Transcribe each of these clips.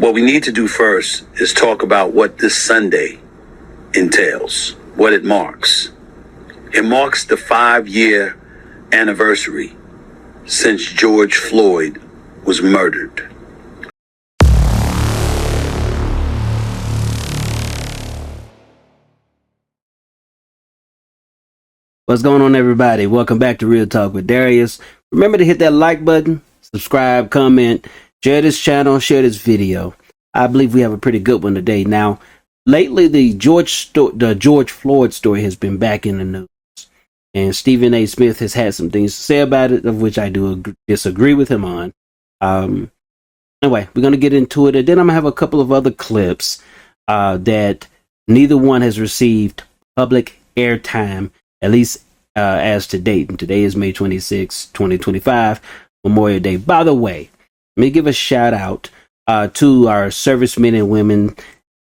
What we need to do first is talk about what this Sunday entails, what it marks. It marks the 5-year anniversary since George Floyd was murdered. What's going on, everybody? Welcome back to Real Talk with Darius. Remember to hit that like button, subscribe, comment, share this channel, share this video. I believe we have a pretty good one today. Now, lately, the George Floyd story has been back in the news. And Stephen A. Smith has had some things to say about it, of which I do disagree with him on. Anyway, we're going to get into it. And then I'm going to have a couple of other clips that neither one has received public airtime, at least as to date. And today is May 26, 2025, Memorial Day. By the way, let me give a shout out to our servicemen and women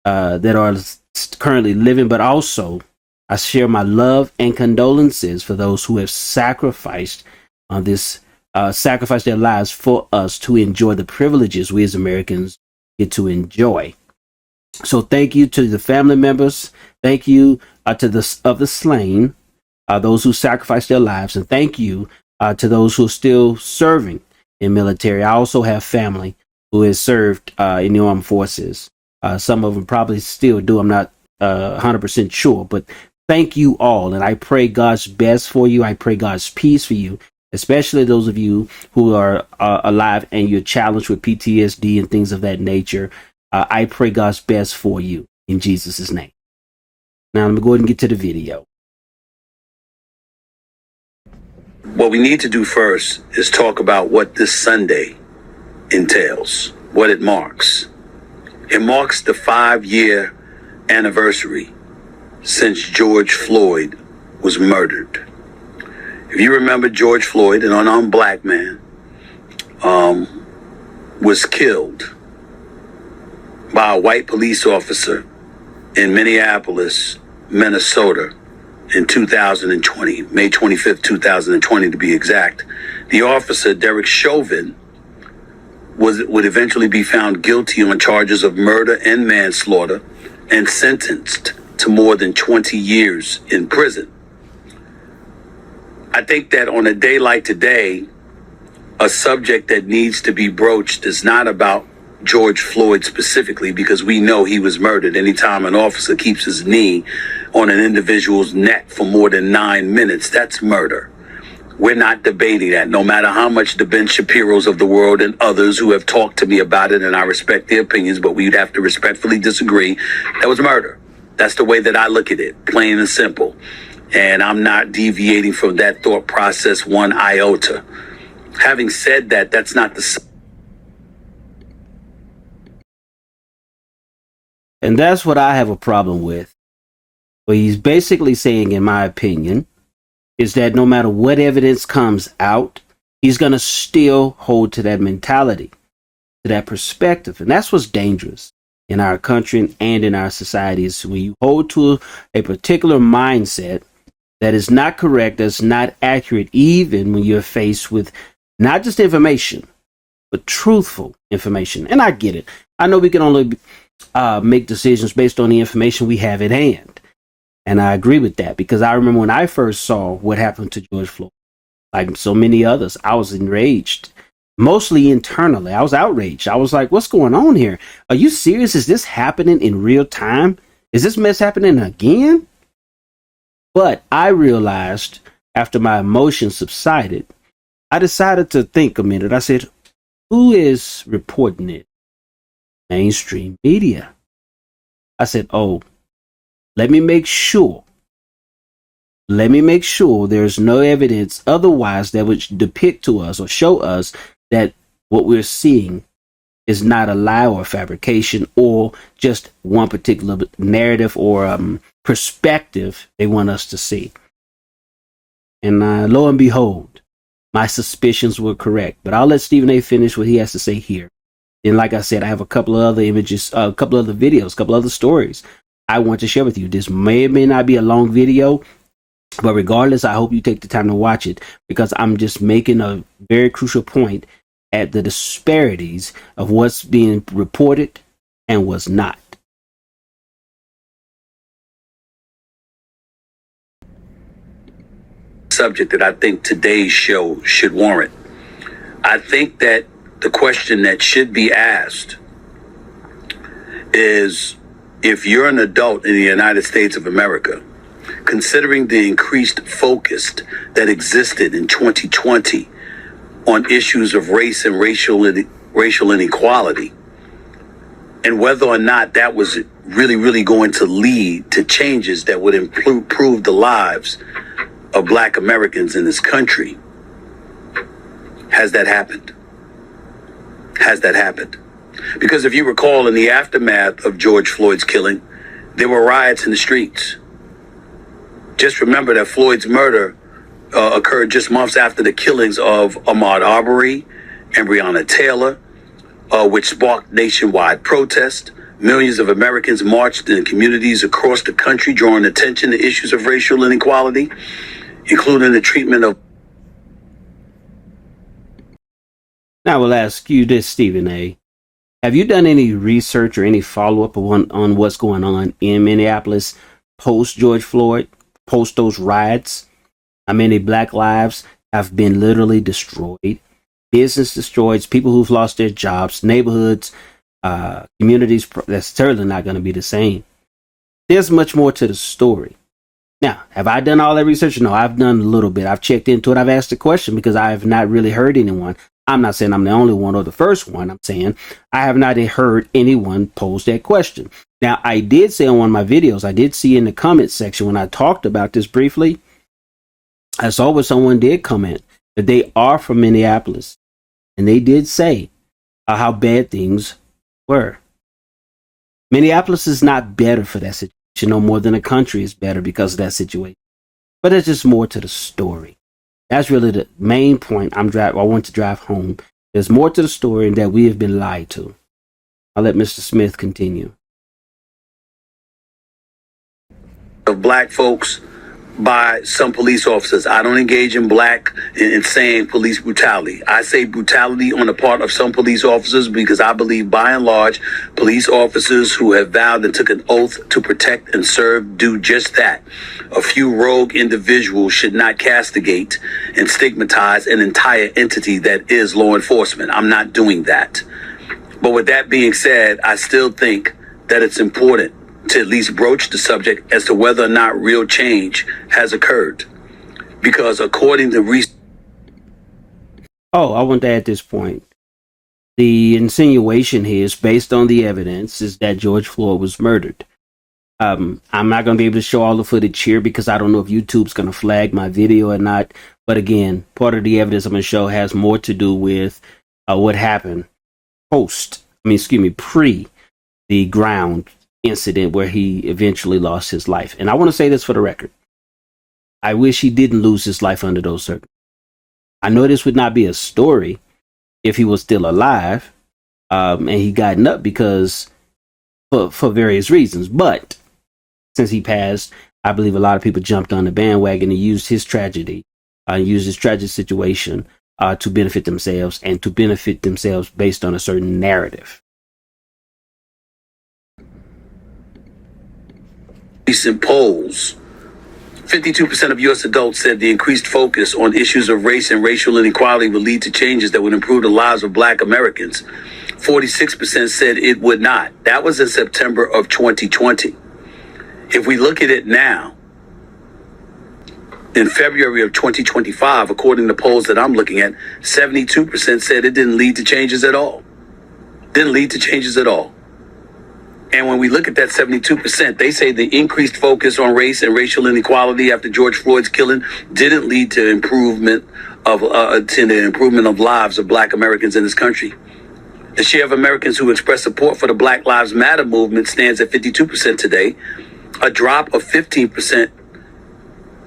that are currently living, but also I share my love and condolences for those who have sacrificed sacrificed their lives for us to enjoy the privileges we as Americans get to enjoy. So thank you to the family members. Thank you to the slain, those who sacrificed their lives, and thank you to those who are still serving in military. I also have family who has served in the armed forces. Some of them probably still do. I'm not 100% sure, but thank you all, and I pray God's best for you. I pray God's peace for you, especially those of you who are alive and you're challenged with PTSD and things of that nature. I pray God's best for you in Jesus' name. Now, let me go ahead and get to the video. What we need to do first is talk about what this Sunday entails, what it marks. It marks the 5-year anniversary since George Floyd was murdered. If you remember, George Floyd, an unarmed black man, was killed by a white police officer in Minneapolis, Minnesota, in 2020, May 25th, 2020 to be exact. The officer, Derek Chauvin, would eventually be found guilty on charges of murder and manslaughter and sentenced to more than 20 years in prison. I think that on a day like today, a subject that needs to be broached is not about George Floyd specifically, because we know he was murdered. Anytime an officer keeps his knee on an individual's neck for more than 9 minutes, that's murder. We're not debating that, no matter how much the Ben Shapiros of the world and others who have talked to me about it, and I respect their opinions, but we'd have to respectfully disagree. That was murder. That's the way that I look at it, plain and simple. And I'm not deviating from that thought process one iota. Having said that, that's not the... And that's what I have a problem with. What he's basically saying, in my opinion, is that no matter what evidence comes out, he's going to still hold to that mentality, to that perspective. And that's what's dangerous in our country and in our societies. When you hold to a particular mindset that is not correct, that's not accurate, even when you're faced with not just information, but truthful information. And I get it. I know we can only make decisions based on the information we have at hand. And I agree with that, because I remember when I first saw what happened to George Floyd, like so many others, I was enraged, mostly internally. I was outraged. I was like, what's going on here? Are you serious? Is this happening in real time? Is this mess happening again? But I realized after my emotions subsided, I decided to think a minute. I said, who is reporting it? Mainstream media. I said, oh, let me make sure there's no evidence otherwise that would depict to us or show us that what we're seeing is not a lie or a fabrication or just one particular narrative or perspective they want us to see. And lo and behold, my suspicions were correct. But I'll let Stephen A. finish what he has to say here. And like I said, I have a couple of other images, a couple of other videos, a couple of other stories I want to share with you. This may or may not be a long video, but regardless, I hope you take the time to watch it, because I'm just making a very crucial point at the disparities of what's being reported and was not. Subject that I think today's show should warrant. I think that the question that should be asked is, if you're an adult in the United States of America, considering the increased focus that existed in 2020 on issues of race and racial inequality, and whether or not that was really going to lead to changes that would improve the lives of Black Americans in this country. Has that happened? Has that happened? Because if you recall, in the aftermath of George Floyd's killing, there were riots in the streets. Just remember that Floyd's murder occurred just months after the killings of Ahmaud Arbery and Breonna Taylor, which sparked nationwide protest. Millions of Americans marched in communities across the country, drawing attention to issues of racial inequality, including the treatment of... Now I will ask you this, Stephen A. Have you done any research or any follow-up on what's going on in Minneapolis post George Floyd, post those riots? How many Black lives have been literally destroyed, business destroyed, people who've lost their jobs, neighborhoods, communities that's certainly not going to be the same. There's much more to the story. Now, have I done all that research? No, I've done a little bit. I've checked into it. I've asked the question because I have not really heard anyone. I'm not saying I'm the only one or the first one. I'm saying I have not heard anyone pose that question. Now, I did say on one of my videos, I did see in the comment section when I talked about this briefly, I saw where someone did comment that they are from Minneapolis. And they did say how bad things were. Minneapolis is not better for that situation, no more than a country is better because of that situation. But there's just more to the story. That's really the main point I want to drive home. There's more to the story and that we have been lied to. I'll let Mr. Smith continue. Of Black folks by some police officers. I don't engage in saying police brutality. I say brutality on the part of some police officers because I believe by and large, police officers who have vowed and took an oath to protect and serve do just that. A few rogue individuals should not castigate and stigmatize an entire entity that is law enforcement. I'm not doing that. But with that being said, I still think that it's important to at least broach the subject as to whether or not real change has occurred. Because according to research... I want to add this point. The insinuation here is based on the evidence is that George Floyd was murdered. I'm not going to be able to show all the footage here because I don't know if YouTube's going to flag my video or not. But again, part of the evidence I'm going to show has more to do with what happened pre the ground incident where he eventually lost his life. And I want to say this for the record. I wish he didn't lose his life under those circumstances. I know this would not be a story if he was still alive and he gotten up because for various reasons. But since he passed, I believe a lot of people jumped on the bandwagon and used his tragedy, used his tragic situation to benefit themselves and to benefit themselves based on a certain narrative. Recent polls, 52% of U.S. adults said the increased focus on issues of race and racial inequality would lead to changes that would improve the lives of Black Americans. 46% said it would not. That was in September of 2020. If we look at it now, in February of 2025, according to polls that I'm looking at, 72% said it didn't lead to changes at all. Didn't lead to changes at all. And when we look at that 72%, they say the increased focus on race and racial inequality after George Floyd's killing didn't lead to improvement of lives of Black Americans in this country. The share of Americans who express support for the Black Lives Matter movement stands at 52% today, a drop of 15%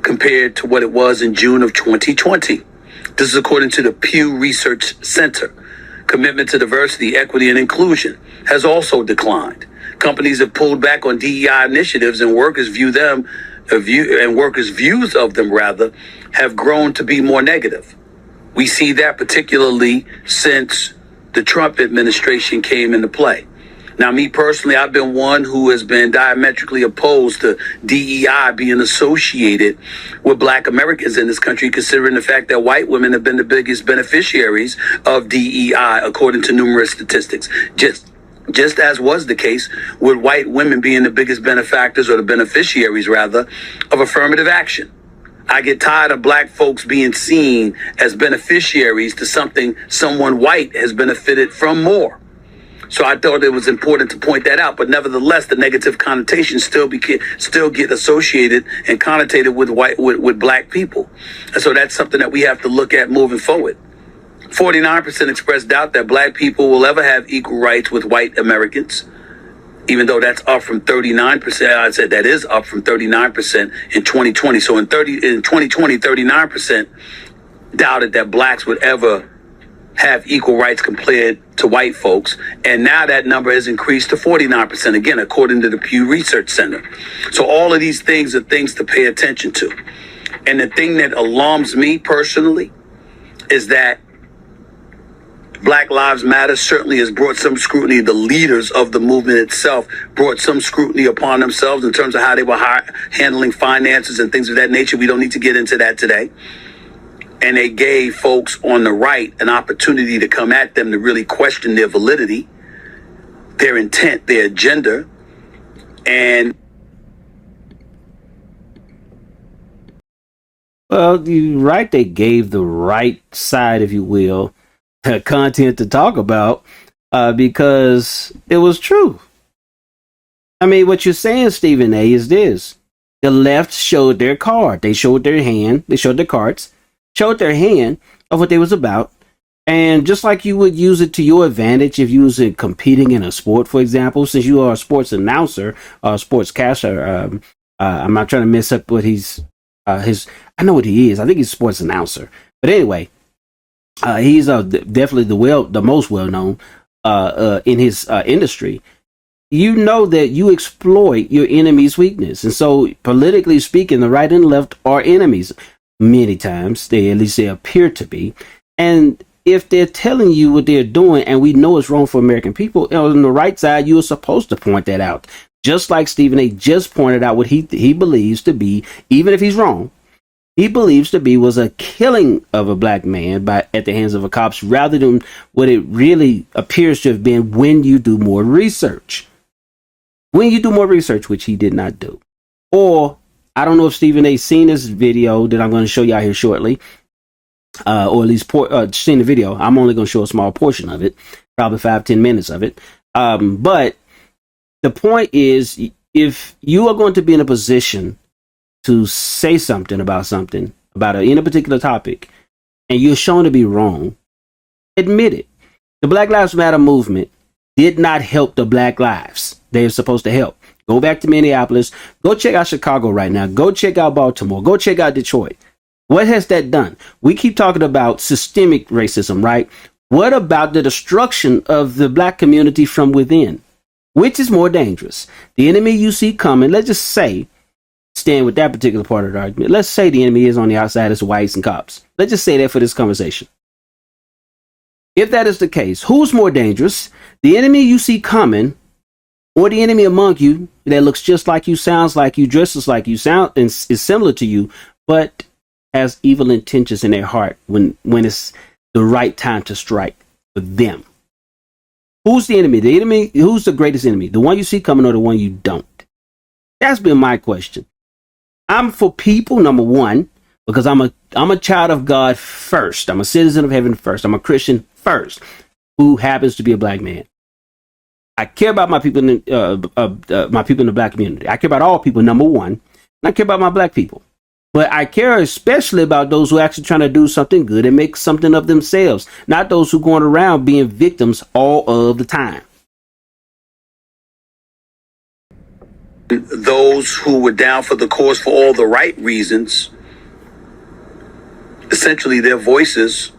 compared to what it was in June of 2020. This is according to the Pew Research Center. Commitment to diversity, equity, and inclusion has also declined. Companies have pulled back on DEI initiatives, and workers' views of them have grown to be more negative. We see that particularly since the Trump administration came into play. Now, me personally, I've been one who has been diametrically opposed to DEI being associated with black Americans in this country, considering the fact that white women have been the biggest beneficiaries of DEI, according to numerous statistics. Just as was the case with white women being the biggest benefactors, or the beneficiaries rather, of affirmative action. I get tired of black folks being seen as beneficiaries to something someone white has benefited from more. So I thought it was important to point that out. But nevertheless, the negative connotations still get associated and connotated with black people. And so that's something that we have to look at moving forward. 49% expressed doubt that black people will ever have equal rights with white Americans, even though that's up from 39%. I said that is up from 39% in 2020. So in 2020, 39% doubted that blacks would ever have equal rights compared to white folks. And now that number has increased to 49%, again, according to the Pew Research Center. So all of these things are things to pay attention to. And the thing that alarms me personally is that Black Lives Matter certainly has brought some scrutiny. The leaders of the movement itself brought some scrutiny upon themselves in terms of how they were handling finances and things of that nature. We don't need to get into that today. And they gave folks on the right an opportunity to come at them to really question their validity, their intent, their agenda. And well, you're right, they gave the right side, if you will, content to talk about, because it was true. I mean, what you're saying, Stephen A., is this. The left showed their card. They showed their hand. They showed their cards. Showed their hand of what they was about. And just like you would use it to your advantage if you was competing in a sport, for example, since you are a sports announcer or a sportscaster, I'm not trying to mess up what I know what he is. I think he's a sports announcer. But anyway, he's definitely the most well-known in his industry. You know that you exploit your enemy's weakness. And so, politically speaking, the right and left are enemies. Many times, at least they appear to be. And if they're telling you what they're doing, and we know it's wrong for American people, on the right side, you are supposed to point that out. Just like Stephen A. just pointed out what he believes to be, even if he's wrong, he believes to be was a killing of a black man at the hands of a cops, rather than what it really appears to have been when you do more research. When you do more research, which he did not do. Or, I don't know if Stephen A. seen this video that I'm going to show y'all here shortly, or at least seen the video. I'm only going to show a small portion of it, probably 5-10 minutes of it. But the point is, if you are going to be in a position to say something about any particular topic, and you're shown to be wrong, admit it. The Black Lives Matter movement did not help the Black lives they're supposed to help. Go back to Minneapolis. Go check out Chicago right now. Go check out Baltimore. Go check out Detroit. What has that done? We keep talking about systemic racism, right? What about the destruction of the black community from within? Which is more dangerous? The enemy you see coming, let's just say, stand with that particular part of the argument. Let's say the enemy is on the outside, it's whites and cops. Let's just say that for this conversation. If that is the case, who's more dangerous? The enemy you see coming, or the enemy among you that looks just like you, sounds like you, dresses like you, and is similar to you, but has evil intentions in their heart when it's the right time to strike for them? Who's the enemy? The enemy, who's the greatest enemy? The one you see coming or the one you don't? That's been my question. I'm for people, number one, because I'm a child of God first. I'm a citizen of heaven first. I'm a Christian first, who happens to be a black man. I care about my people in the black community. I care about all people, number one. And I care about my black people. But I care especially about those who are actually trying to do something good and make something of themselves, not those who are going around being victims all of the time. Those who were down for the cause for all the right reasons, essentially their voices,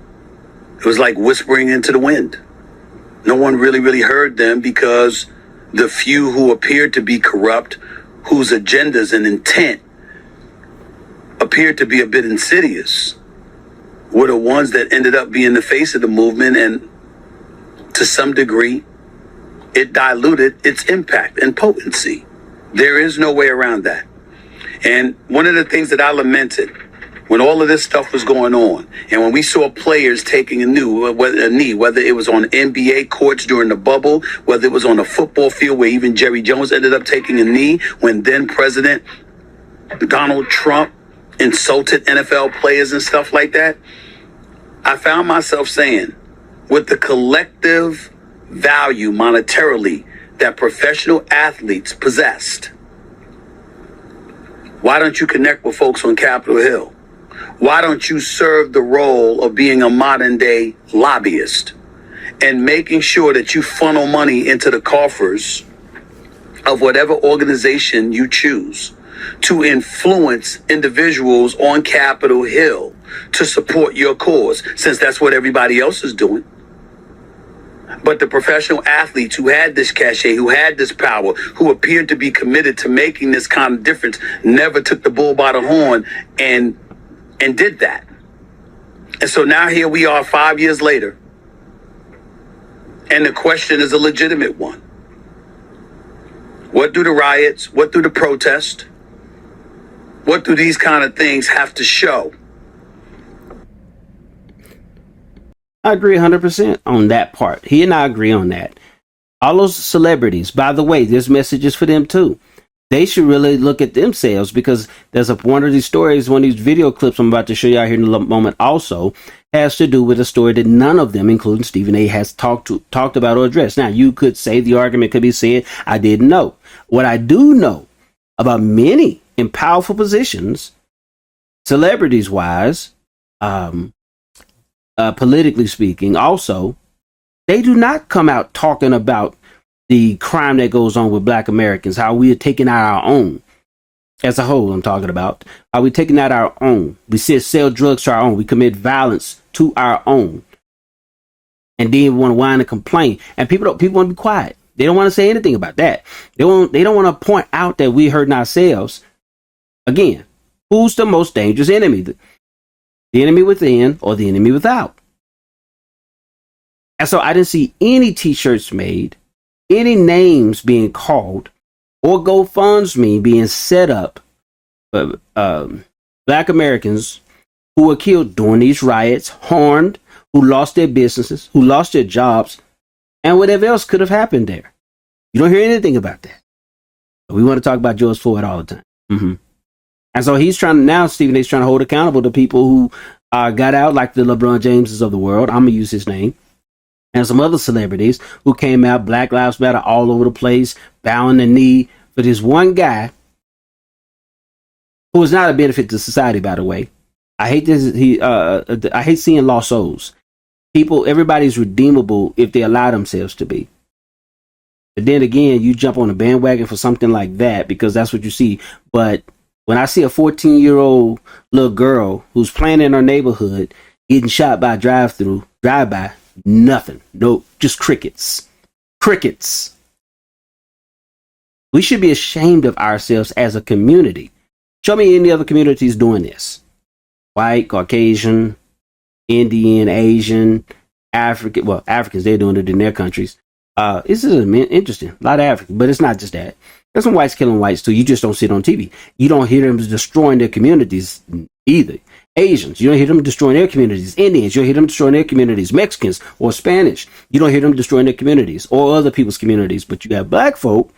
it was like whispering into the wind. No one really heard them, because the few who appeared to be corrupt, whose agendas and intent appeared to be a bit insidious, were the ones that ended up being the face of the movement, and to some degree it diluted its impact and potency. There is no way around that. And one of the things that I lamented when all of this stuff was going on, and when we saw players taking a knee, whether it was on NBA courts during the bubble, whether it was on a football field where even Jerry Jones ended up taking a knee when then President Donald Trump insulted NFL players and stuff like that, I found myself saying, with the collective value monetarily that professional athletes possessed, why don't you connect with folks on Capitol Hill? Why don't you serve the role of being a modern day lobbyist and making sure that you funnel money into the coffers of whatever organization you choose to influence individuals on Capitol Hill to support your cause, since that's what everybody else is doing. But the professional athletes who had this cachet, who had this power, who appeared to be committed to making this kind of difference, never took the bull by the horn and did that. And so now here we are 5 years later, and the question is a legitimate one. What do the riots, what do the protests, what do these kind of things have to show? I agree 100% on that part. He and I agree on that. All those celebrities, by the way, there's messages for them too. They should really look at themselves, because there's one of these stories, one of these video clips I'm about to show you out here in a moment also has to do with a story that none of them, including Stephen A., has talked about or addressed. Now, you could say the argument could be said, I didn't know. What I do know about many in powerful positions, celebrities wise, politically speaking, also, they do not come out talking about the crime that goes on with Black Americans, how we are taking out our own as a whole. I'm talking about how we're taking out our own. We sell drugs to our own. We commit violence to our own. And then we want to whine and complain. And people want to be quiet. They don't want to say anything about that. They don't want to point out that we're hurting ourselves. Again, who's the most dangerous enemy? The enemy within or the enemy without? And so I didn't see any t-shirts made, any names being called, or GoFundMe being set up for Black Americans who were killed during these riots, harmed, who lost their businesses, who lost their jobs, and whatever else could have happened there. You don't hear anything about that. But we want to talk about George Floyd all the time. Mm-hmm. And so Stephen A's trying to hold accountable the people who got out, like the LeBron Jameses of the world. I'm going to use his name. And some other celebrities who came out, Black Lives Matter all over the place, bowing the knee for this one guy who is not a benefit to society, by the way. I hate this. I hate seeing lost souls. Everybody's redeemable if they allow themselves to be. But then again, you jump on a bandwagon for something like that because that's what you see. But when I see a 14-year-old little girl who's playing in her neighborhood getting shot by a drive-by, nothing. No, just crickets. Crickets. We should be ashamed of ourselves as a community. Show me any other communities doing this. White, Caucasian, Indian, Asian, African. Well, Africans, they're doing it in their countries. This is interesting. A lot of Africans, but it's not just that. There's some whites killing whites too. You just don't see it on TV. You don't hear them destroying their communities either. Asians, you don't hear them destroying their communities. Indians, you don't hear them destroying their communities. Mexicans or Spanish, you don't hear them destroying their communities or other people's communities. But you got black folk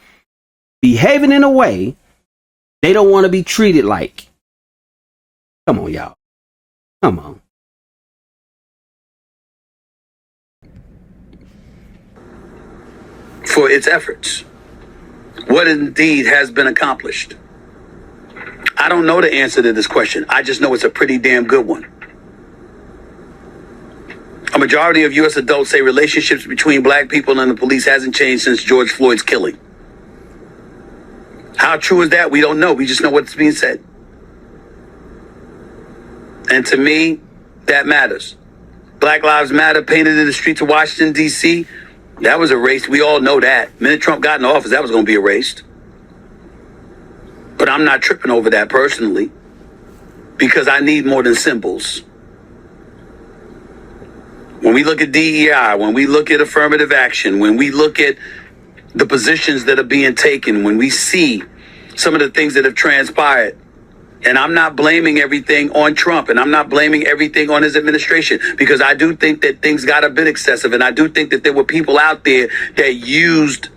behaving in a way they don't want to be treated like. Come on, y'all. Come on. For its efforts. What indeed has been accomplished? I don't know the answer to this question. I just know it's a pretty damn good one. A majority of U.S. adults say relationships between black people and the police hasn't changed since George Floyd's killing. How true is that? We don't know. We just know what's being said. And to me, that matters. Black Lives Matter painted in the streets of Washington, D.C., that was erased. We all know that. The minute Trump got in office, that was going to be erased. But I'm not tripping over that personally because I need more than symbols. When we look at DEI, when we look at affirmative action, when we look at the positions that are being taken, when we see some of the things that have transpired, and I'm not blaming everything on Trump, and I'm not blaming everything on his administration, because I do think that things got a bit excessive, and I do think that there were people out there that used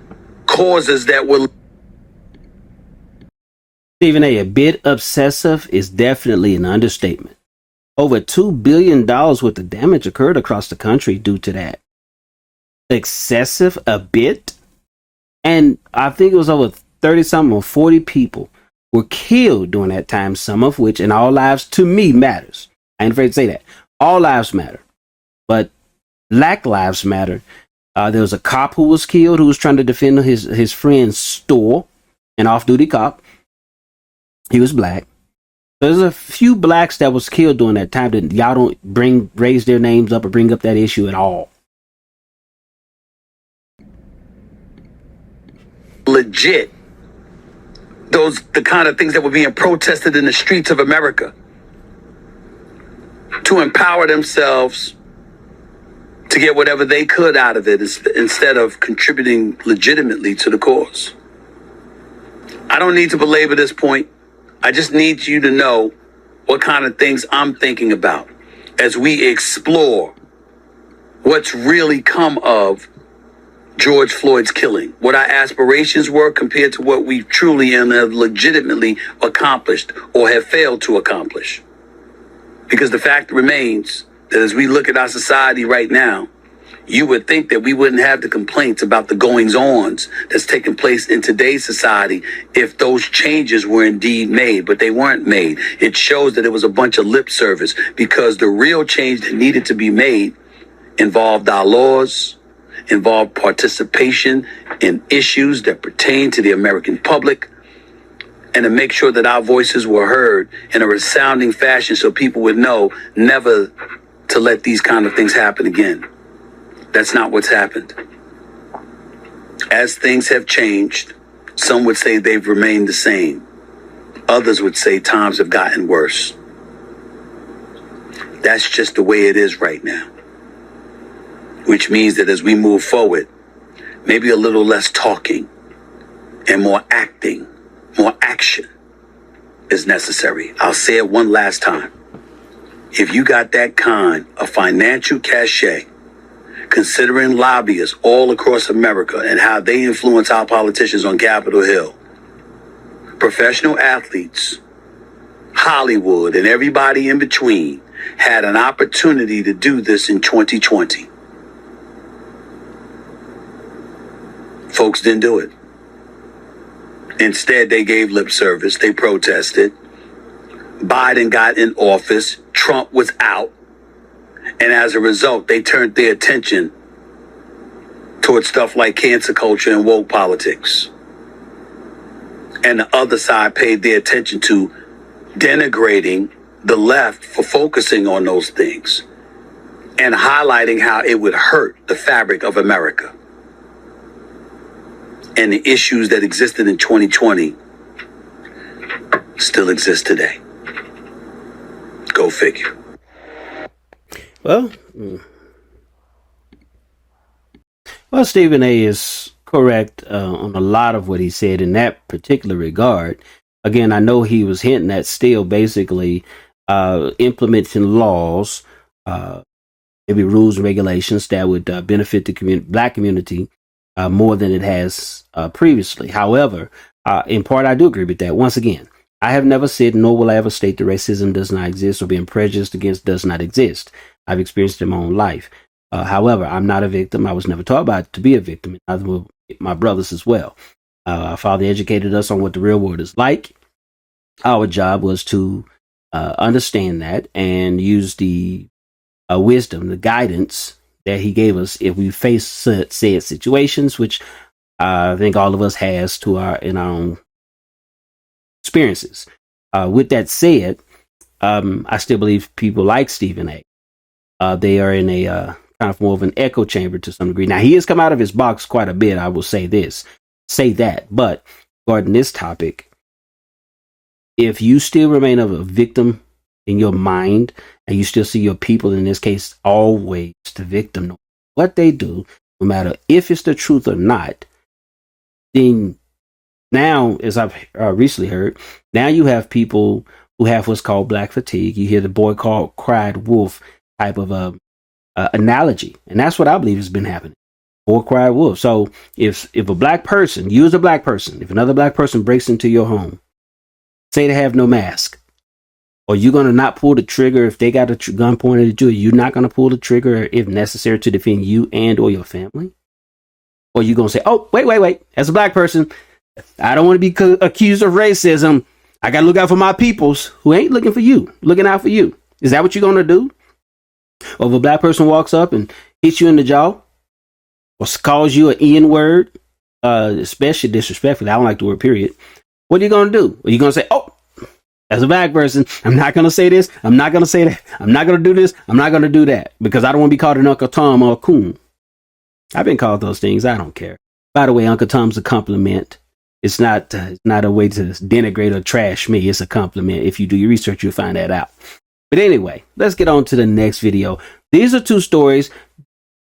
causes that were... Stephen A., a bit obsessive is definitely an understatement. Over $2 billion worth of damage occurred across the country due to that. Excessive a bit? And I think it was over 30 something or 40 people were killed during that time, some of which, in all lives, to me, matters. I ain't afraid to say that. All lives matter. But Black lives matter. There was a cop who was killed who was trying to defend his friend's store, an off-duty cop. He was black. There's a few blacks that was killed during that time that y'all don't raise their names up or bring up that issue at all. Legit. The kind of things that were being protested in the streets of America to empower themselves to get whatever they could out of it instead of contributing legitimately to the cause. I don't need to belabor this point. I just need you to know what kind of things I'm thinking about as we explore what's really come of George Floyd's killing, what our aspirations were compared to what we truly and have legitimately accomplished or have failed to accomplish. Because the fact remains that as we look at our society right now, you would think that we wouldn't have the complaints about the goings-ons that's taking place in today's society if those changes were indeed made, but they weren't made. It shows that it was a bunch of lip service, because the real change that needed to be made involved our laws, involved participation in issues that pertain to the American public, and to make sure that our voices were heard in a resounding fashion so people would know never to let these kind of things happen again. That's not what's happened. As things have changed, some would say they've remained the same. Others would say times have gotten worse. That's just the way it is right now. Which means that as we move forward, maybe a little less talking and more acting, more action is necessary. I'll say it one last time. If you got that kind of financial cachet, considering lobbyists all across America and how they influence our politicians on Capitol Hill, professional athletes, Hollywood, and everybody in between had an opportunity to do this in 2020. Folks didn't do it. Instead, they gave lip service. They protested. Biden got in office. Trump was out. And as a result, they turned their attention towards stuff like cancer culture and woke politics. And the other side paid their attention to denigrating the left for focusing on those things and highlighting how it would hurt the fabric of America. And the issues that existed in 2020 still exist today. Go figure. Well, Stephen A. is correct on a lot of what he said in that particular regard. Again, I know he was hinting at still basically implementing laws, maybe rules and regulations that would benefit the black community more than it has previously. However, in part, I do agree with that. Once again, I have never said, nor will I ever state that racism does not exist or being prejudiced against does not exist. I've experienced it in my own life. However, I'm not a victim. I was never taught about to be a victim, and neither were my brothers as well. Our father educated us on what the real world is like. Our job was to understand that and use the wisdom, the guidance that he gave us if we face said situations, which I think all of us has in our own experiences. With that said, I still believe people like Stephen A. They are in a kind of more of an echo chamber to some degree. Now, he has come out of his box quite a bit. I will say that. But regarding this topic, if you still remain a victim in your mind and you still see your people, in this case, always the victim, no matter what they do, no matter if it's the truth or not, then now, as I've recently heard, now you have people who have what's called black fatigue. You hear the boy called cried wolf type of analogy, and that's what I believe has been happening. Boy cried wolf. So if a black person, you as a black person, if another black person breaks into your home, say they have no mask, are you going to not pull the trigger if they got a gun pointed at you? You're not going to pull the trigger if necessary to defend you and or your family? Or you going to say, oh, wait. As a black person, I don't want to be accused of racism. I got to look out for my peoples who ain't looking for you, looking out for you. Is that what you're going to do? Or if a black person walks up and hits you in the jaw or calls you an N word, especially disrespectfully, I don't like the word period. What are you going to do? Are you going to say, oh, as a black person, I'm not going to say this. I'm not going to say that. I'm not going to do this. I'm not going to do that because I don't want to be called an Uncle Tom or a coon. I've been called those things. I don't care. By the way, Uncle Tom's a compliment. It's not a way to denigrate or trash me. It's a compliment. If you do your research, you'll find that out. But anyway, let's get on to the next video. These are two stories.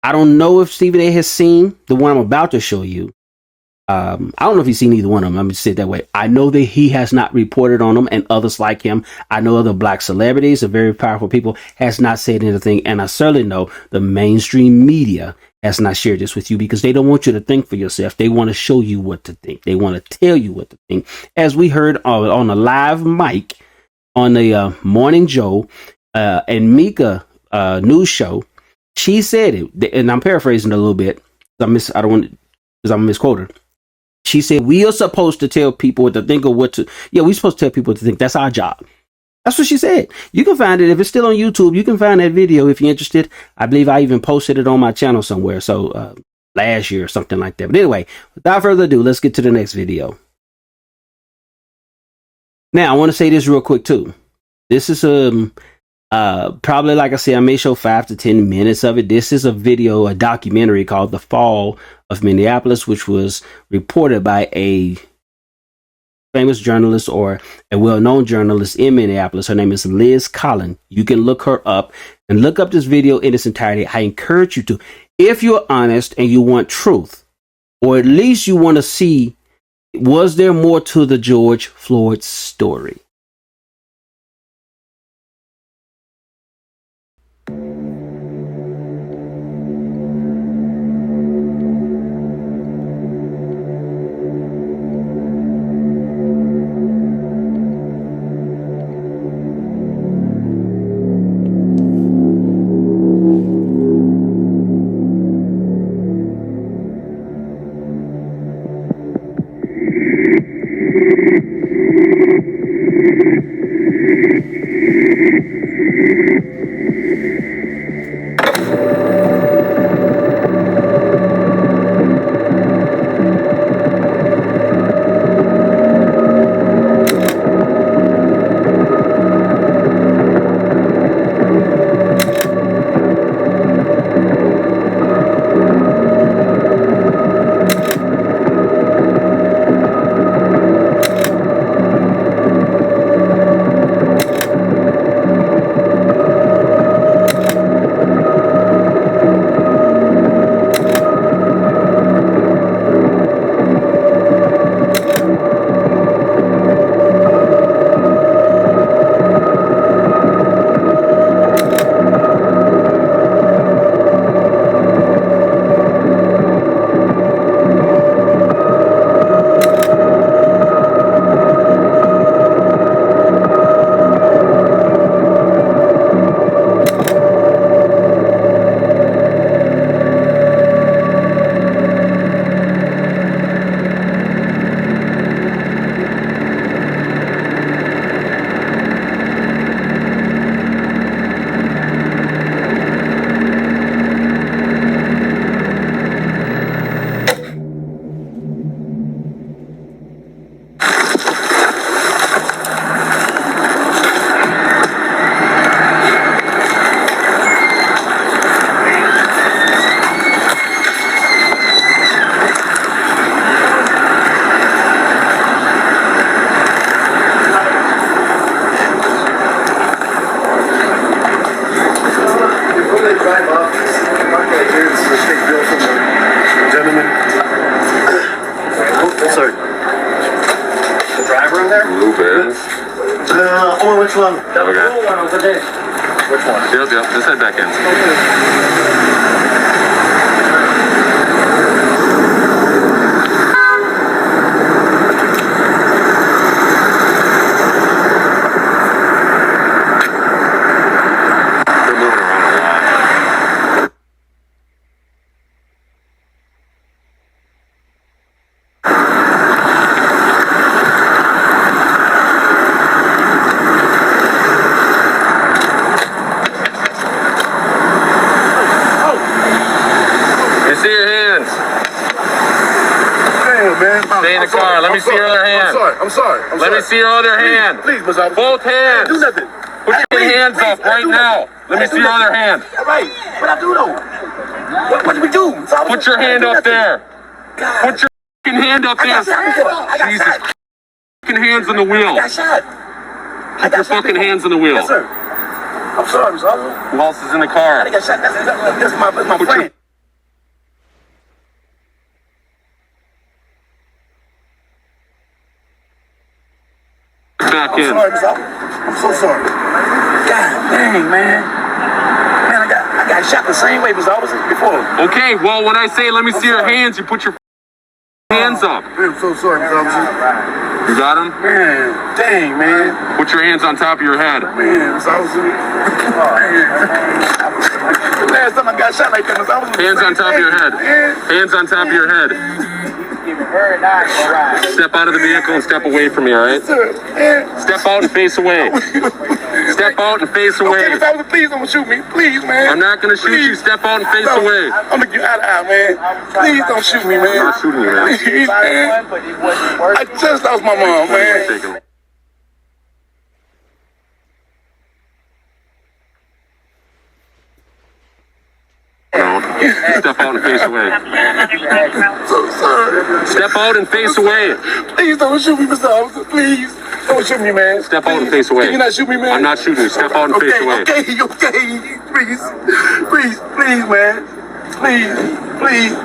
I don't know if Stephen A has seen the one I'm about to show you. I don't know if he's seen either one of them. I'm going to say it that way. I know that he has not reported on them and others like him. I know other black celebrities and very powerful people has not said anything. And I certainly know the mainstream media has not shared this with you because they don't want you to think for yourself. They want to show you what to think. They want to tell you what to think. As we heard on a live mic on the Morning Joe and Mika news show, she said it, and I'm paraphrasing a little bit. I don't want because I'm misquoted. She said, we are supposed to tell people what to think or what to. Yeah, we're supposed to tell people what to think. That's our job. That's what she said. You can find it. If it's still on YouTube, you can find that video if you're interested. I believe I even posted it on my channel somewhere. So last year or something like that. But anyway, without further ado, let's get to the next video. Now, I want to say this real quick, too. This is probably, like I said, I may show 5 to 10 minutes of it. This is a video, a documentary called The Fall of Minneapolis, which was reported by a famous journalist or a well-known journalist in Minneapolis. Her name is Liz Collin. You can look her up and look up this video in its entirety. I encourage you to, if you're honest and you want truth, or at least you want to see, was there more to the George Floyd story? Yes, sir. The driver in there? Blue Benz. Which one? The Okay. blue one over there. Which one? Yep. Just head back in. They're moving around a lot. Let me see your hands. Damn, man. Stay in the car. Let me see your other hand. I'm sorry. Let me see your other hand. Please, Miss Officer. Both hands. Do nothing. Put your hands up right now. Let me see your other hand. All right. What I do though? What did we do? Put your hand up there. Put your fucking hand up there. Jesus. Fucking hands on the wheel. I got shot. Keep your fucking hands on the wheel. Yes, sir. I'm sorry, Miss Officer. Who else is in the car? I got shot. That's my Put friend. your back I'm in. sorry, Miss Officer. I'm so sorry. God dang, man. Man, I got shot the same way, Miss Officer, before. Okay, well, when I say let me see your hands, you put your hands up. Man, I'm so sorry, Miss Officer. You got them? Man, dang, man. Put your hands on top of your head. Man, Miss Officer. The last time I got shot like that, Miss Officer. Hands on top of your head. Hands on top of your head. Step out of the vehicle and step away from me, all right? Sir, man. Step out and face away. Step out and face Okay, away. Miss Officer, please don't shoot me. Please, man. I'm not gonna shoot you. Please. Step out and face No, away. I'm gonna get out of eye, man. Please don't shoot me, man. I'm not shooting you, man. Please, man. I just lost my mom, man. Taking- No. Step out and face away. So sorry. Step out and face away. Please don't shoot me, Mr. Officer. Please. Don't shoot me, man. Step out and Please. face away. Can you not shoot me, man? I'm not shooting you. Step out and face away. Okay. Please, man. Please.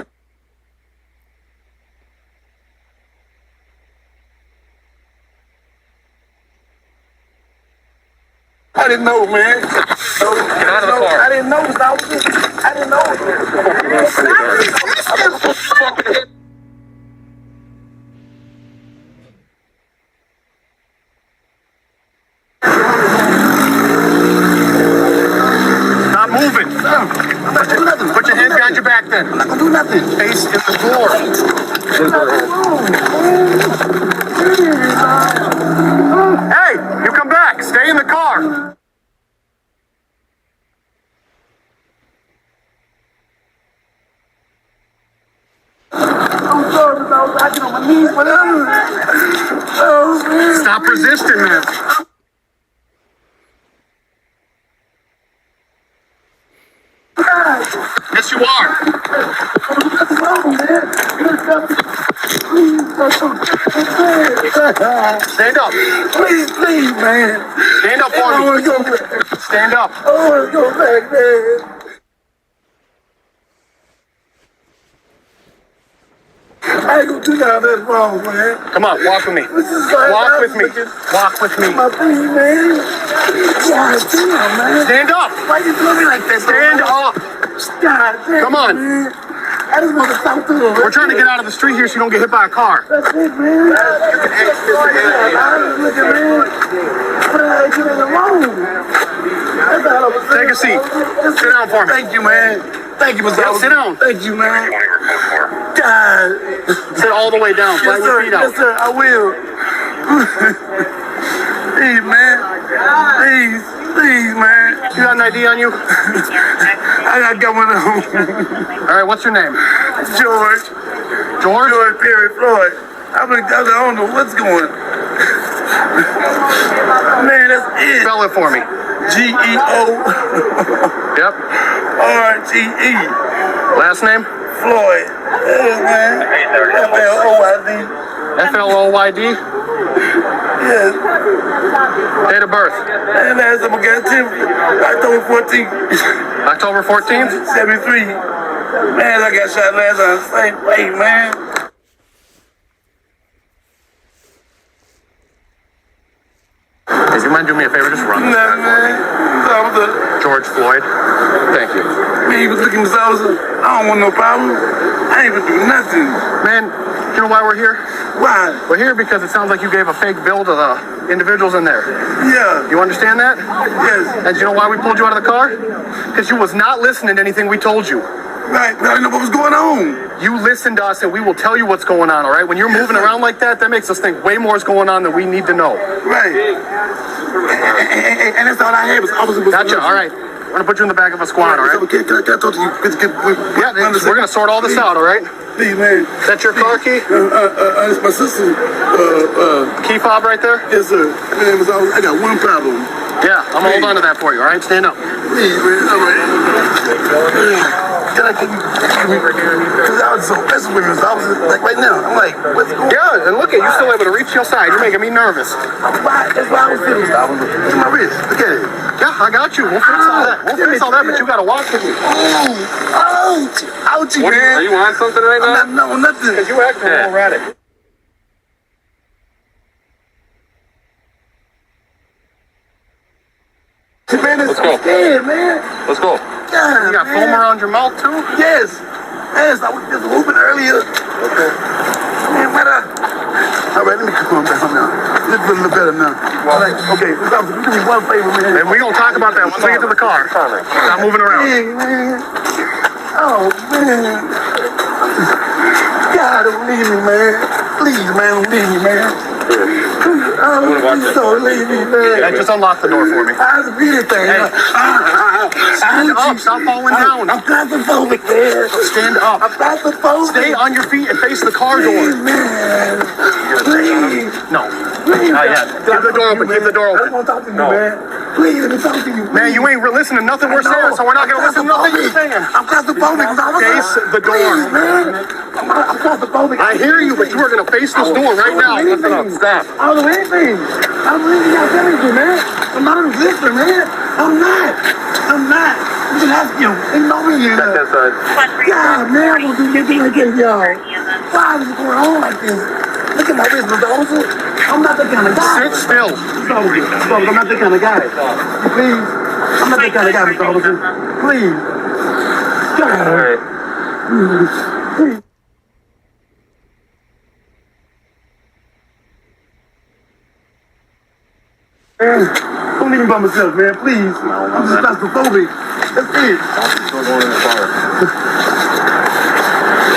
I didn't know, man. Get out of the car. I didn't know, Mr. Officer. I didn't know. Stop moving. I'm not doing nothing. Put your hands behind your back then. I'm not gonna do nothing. Face in the floor. Hey, you come back. Stay in the car. I'm sorry, Mr. Officer. I get on my knees for that. Oh, man. Stop resisting, man. Yes, you are. Stand up. Please, man. Stand up I for want me. to go back. Stand up. I want to go back, man. I ain't gonna do nothing that's wrong, man. Come on, walk with me. This is like Walk with me. Walk with me. my feet, man. God damn, man. Stand up. Why you doing me like that? Stand up. God damn. Come on. Man. I just want to stop through the We're trying to get out of the street here so you don't get hit by a car. That's it, man. I'm just looking, man. What did I get in the room? That's all I was saying. Take a seat. Sit down for me. Thank you, man. Thank you, Mr. Yeah, Officer. sit down. Thank you, man. God. Sit all the way down. Yes, Flat your sir. feet out. Yes, sir. I will. Please, man. Please, man. You got an ID on you? I got one of them. All right, what's your name? George. George? George Perry Floyd. I don't know what's going on. Man, that's it. Spell it for me. G-E-O. Yep. R-G-E. Last name? Floyd. Yeah, man. F-L-O-I-D. F-L-O-Y-D? Yes. Date of birth? And last time I got October 14th. October 14th? 73. Man, I got shot last time. Same way, man. You mind doing me a favor? Just run this Nah, back man. for me. George Floyd. Thank you. Man, he was looking at officer. I don't want no problem. I ain't even do nothing. Man, you know why we're here? Why? We're here because it sounds like you gave a fake bill to the individuals in there. Yeah. You understand that? Yes. And do you know why we pulled you out of the car? Because you was not listening to anything we told you. Right. I didn't know what was going on. You listen to us and we will tell you what's going on, all right? When you're moving around like that, that makes us think way more is going on than we need to know. Right. And that's all I had was officer. Gotcha, all right. We're gonna put you in the back of a squad, all right? Can I talk to you? Yeah, we're gonna sort all this out, all right? Please, man. Is that your car key? It's my sister. Key fob right there? Yes, sir. Man, I got one problem. Yeah, I'm gonna hold on to that for you, all right? Stand up. Please, man. All right. Can I give you? Because I was so messing with you. I was like right now. I'm like, what's going on? Yeah, and look at you still able to reach your side. You're making me nervous. That's why I was feeling. Look at my wrist. Look at it. Yeah, I got you. We'll fix all that. We'll fix all that, but you gotta walk with me. Ouchie, man. Are you on something right now? No, nothing. Because you acting a little erratic. Man, it's Let's go. so scared, man. Let's go. God, You got man. foam around your mouth too? Yes. Yes, I was just whooping earlier. Okay. Man, what up? All right, let me calm down now. This is a little better now. All right, okay. Officer, you do me one favor, man. And we gonna talk about that once we get to the car. Stop moving around. Man. Oh, man. God, don't leave me, man. Please, man, don't leave me, man. Oh, please don't leave me, man. Just unlock the door for me. I just beat it thing. Hey. Stand up. Stop falling down. I'm claustrophobic, man. Stand up. I'm claustrophobic. Stay on your feet and face the car door. Please, man. Please. No. Please. Not yet. Keep the door open. Keep the door I open. want to talk to you, No. man. Please, let me talk to you. Man, you ain't listening to nothing we're saying, so we're not gonna listen to nothing you're saying. I'm claustrophobic. Face the door. Please, man. I'm claustrophobic. I hear you, but you are gonna face this door right now. Listen up. Stop. I don't know anything. I don't know anything y'all telling me, man. I'm not an exister, man. I'm not. You can ask him. They know me, you know. God, man, I'm gonna do anything like this, y'all. Why is it going on like this? Look at my wrist, Mr. Officer. I'm not that kind of guy. Sit still. Stop, I'm not that kind of guy. Please. I'm not that kind of guy, Mr. Officer. Please. God. Please. Man, don't leave me by myself, man. Please. I'm just claustrophobic. That's it.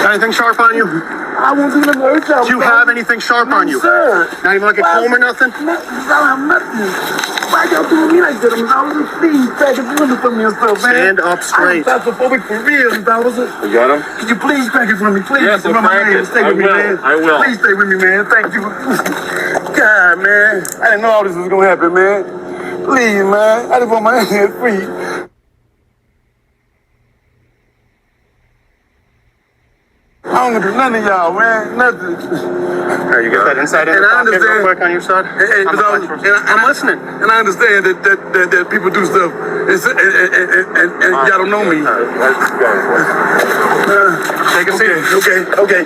Got anything sharp on you? I won't do nothing to hurt y'all. Do you have anything sharp on you? Sir. Not even like a comb or nothing? No, I don't have nothing. Why y'all doing me like that? Please, crack it window for me and stuff, man. Stand up straight. I'm claustrophobic for real, Mr. Officer. You got him? Could you please crack it for me? Please. Yes, I'll Remember my crack name. it. Stay with me, man. I will. Please stay with me, man. Thank you. God, man. I didn't know all this was going to happen, man. Please, man. I just want my hands free. I don't do nothing to y'all, man. Nothing. Here, you get that inside in And the I pocket real understand. quick on your side? I'm listening. And I understand that people do stuff and y'all don't know me. Take a seat. Okay.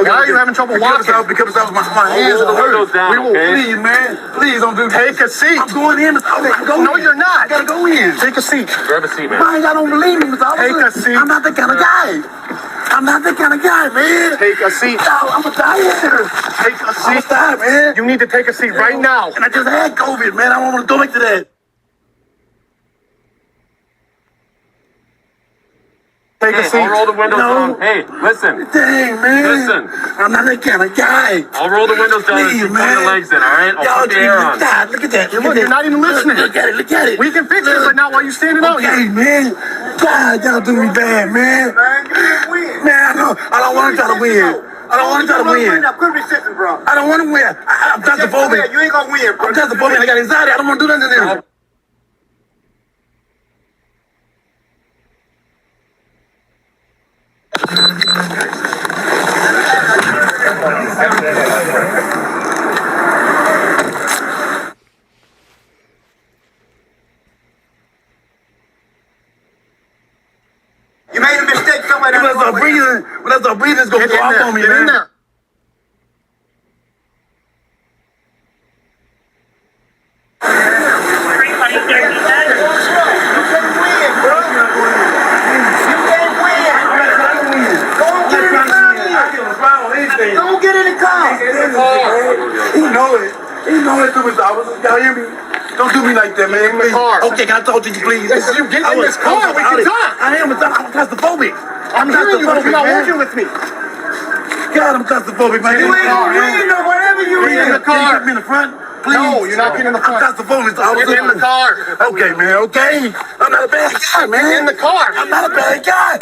Why are you having trouble walking? Because my hands are hurt. We will Please, man. Please don't do Take a seat. I'm going in. No, you're not. I gotta go in. Take a seat. Grab a seat, man. Why y'all don't believe me, Mr. Officer? Take a seat. I'm not that kind of guy. I'm not that kind of guy, man. Take a seat. No, I'm a tired. Take a I'm seat. tired, man. You need to take a seat right now. And I just had COVID, man. I don't want to go back to that. Take a seat. I'll roll the windows No. down. Hey, listen. Dang, man. Listen. I'm not that kind of guy. I'll roll the windows down Please, and you put man. your legs in, all right? I'll Y'all put the air on. God, look at that. Look, you're not even listening. Look at it. We can fix it, but not while you're standing out here. Okay, man. God, y'all do me bad, man. Man, I don't want to try to win. I don't want to try to win. I don't want to win. I'm claustrophobic. You ain't gonna win, bro. I'm claustrophobic. I got anxiety. I don't want to do nothing to them. You made a mistake somewhere down When I start breathing, it's going to go off on me, Get in man. there. Get in the car. He know it. He know it too much. Y'all hear me? Don't do me like that, man. Okay, can I talk to you, please? If you get in this car, we can talk. I am claustrophobic. I'm hearing you, but you're not working with me. God, I'm claustrophobic, man. You ain't gonna read or whatever you Get in in. the car. Get in the front. Please. No, you're not getting in the front. I'm claustrophobic. Get in the car. Okay, man. Okay. I'm not a bad guy, man. Get in the car. I'm not a bad guy.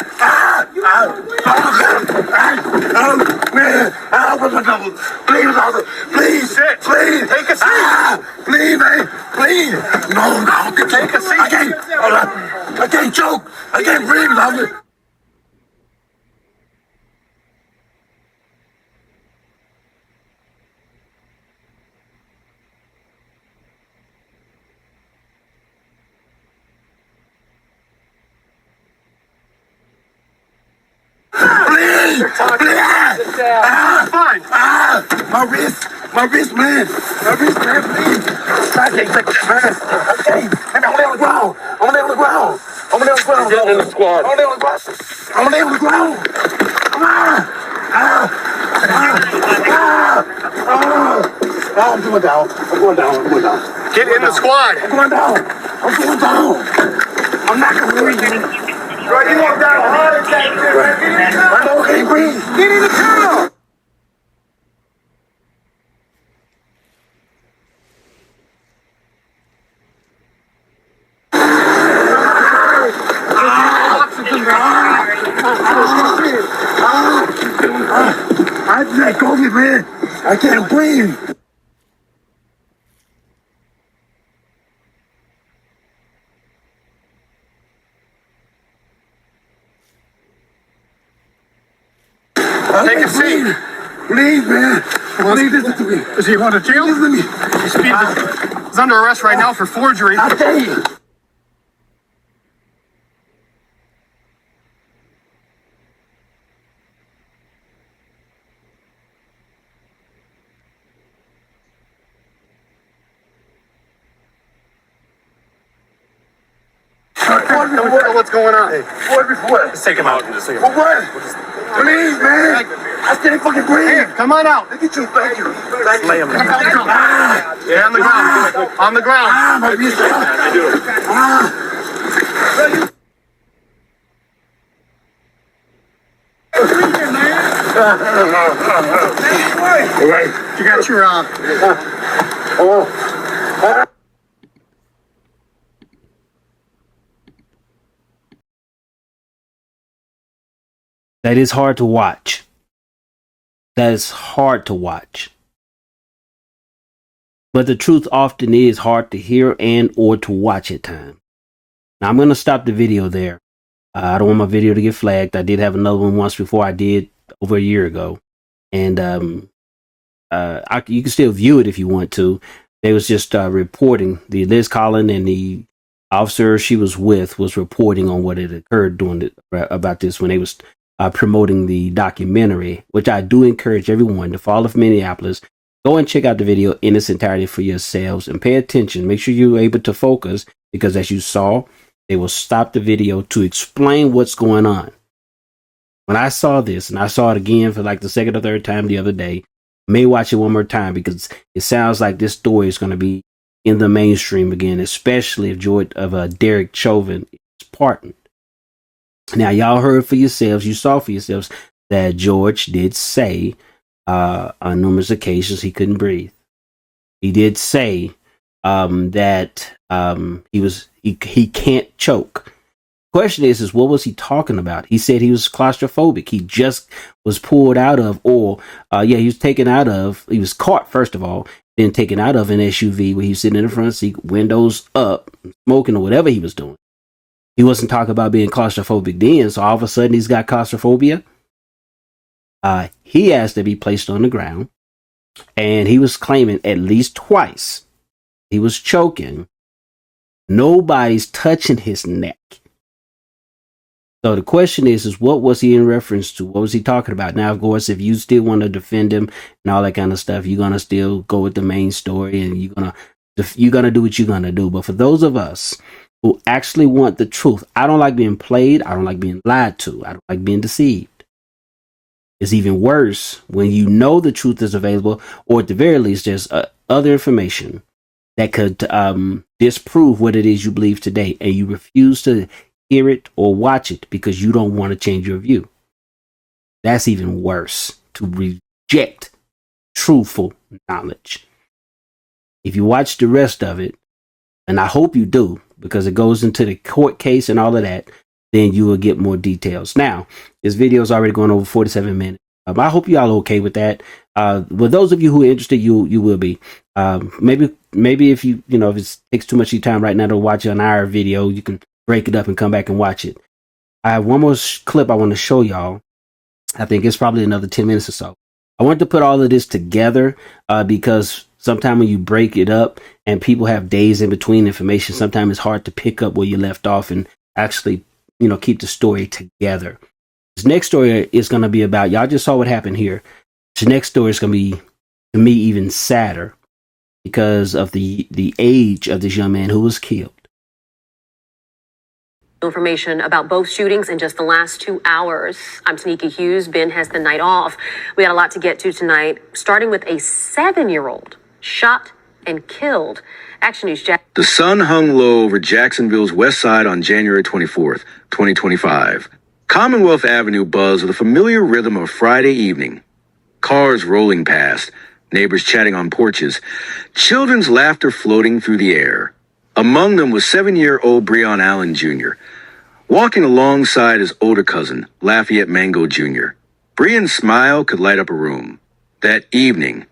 Man. What's my double? Please, officer. Please. Sit. Please. Take a seat. Please, man. Please. No. Take a seat. I can't choke. I can't breathe, officer. Please! Fine. My wrist, man. Please. I can't take that, man. Okay. I'm on the ground. Get in the squad. I'm on the ground. I'm going down. Get in the squad. I'm going down. I'm not going to breathe. Bro, you won't die of a heart attack, man. Get in the car. I can't breathe. Get in the car. I can't COVID, man. I can't breathe. Take a seat. Please, man. Please listen to me. Is he going to jail? Listen to me. He's under arrest right now for forgery. I tell you. What's going on? What? Let's take him out and just take him For out. what? Please, man. I can't fucking breathe. Come on out. Look at you. Thank you. Lay him down. Get on the ground. On the ground. My wrist. You got your That is hard to watch. That is hard to watch. But the truth often is hard to hear and or to watch at times. Now I'm going to stop the video there. I don't want my video to get flagged. I did have another one once before. I did over a year ago. And you can still view it if you want to. They was just reporting. The Liz Collin and the officer she was with was reporting on what had occurred about this when they was promoting the documentary, which I do encourage everyone, The Fall of Minneapolis. Go and check out the video in its entirety for yourselves and pay attention. Make sure you're able to focus because as you saw, they will stop the video to explain what's going on. When I saw this, and I saw it again for like the second or third time the other day, I may watch it one more time because it sounds like this story is going to be in the mainstream again, especially if Derek Chauvin is pardoned. Now, y'all heard for yourselves, you saw for yourselves that George did say on numerous occasions he couldn't breathe. He did say that he can't choke. Question is what was he talking about? He said he was claustrophobic. He just was pulled out of, he was taken out of, he was caught first of all, then taken out of an SUV where he was sitting in the front seat, windows up, smoking or whatever he was doing. He wasn't talking about being claustrophobic then, so all of a sudden he's got claustrophobia. He asked to be placed on the ground, and he was claiming at least twice he was choking. Nobody's touching his neck. So the question is what was he in reference to? What was he talking about? Now, of course, if you still want to defend him and all that kind of stuff, you're gonna still go with the main story, and you're gonna do what you're gonna do. But for those of us who actually want the truth, I don't like being played. I don't like being lied to. I don't like being deceived. It's even worse when you know the truth is available, or at the very least, there's other information that could disprove what it is you believe today, and you refuse to hear it or watch it because you don't want to change your view. That's even worse, to reject truthful knowledge. If you watch the rest of it, and I hope you do, because it goes into the court case and all of that, then you will get more details. Now, this video is already going over 47 minutes. I hope you all are okay with that. With those of you who are interested, you will be. Maybe if if it takes too much of your time right now to watch an hour video, you can break it up and come back and watch it. I have one more clip I want to show y'all. I think it's probably another 10 minutes or so. I want to put all of this together because sometimes when you break it up and people have days in between information, sometimes it's hard to pick up where you left off and actually, keep the story together. This next story is going to be about, y'all just saw what happened here. This next story is going to be, to me, even sadder because of the age of this young man who was killed. Information about both shootings in just the last 2 hours. I'm Tanika Hughes. Ben has the night off. We had a lot to get to tonight, starting with a 7-year-old shot and killed. Action News Jack. The sun hung low over Jacksonville's west side on January 24th, 2025. Commonwealth Avenue buzzed with a familiar rhythm of Friday evening. Cars rolling past, neighbors chatting on porches, children's laughter floating through the air. Among them was 7-year-old Breon Allen Jr., walking alongside his older cousin, Lafayette Mango Jr. Breon's smile could light up a room. That evening,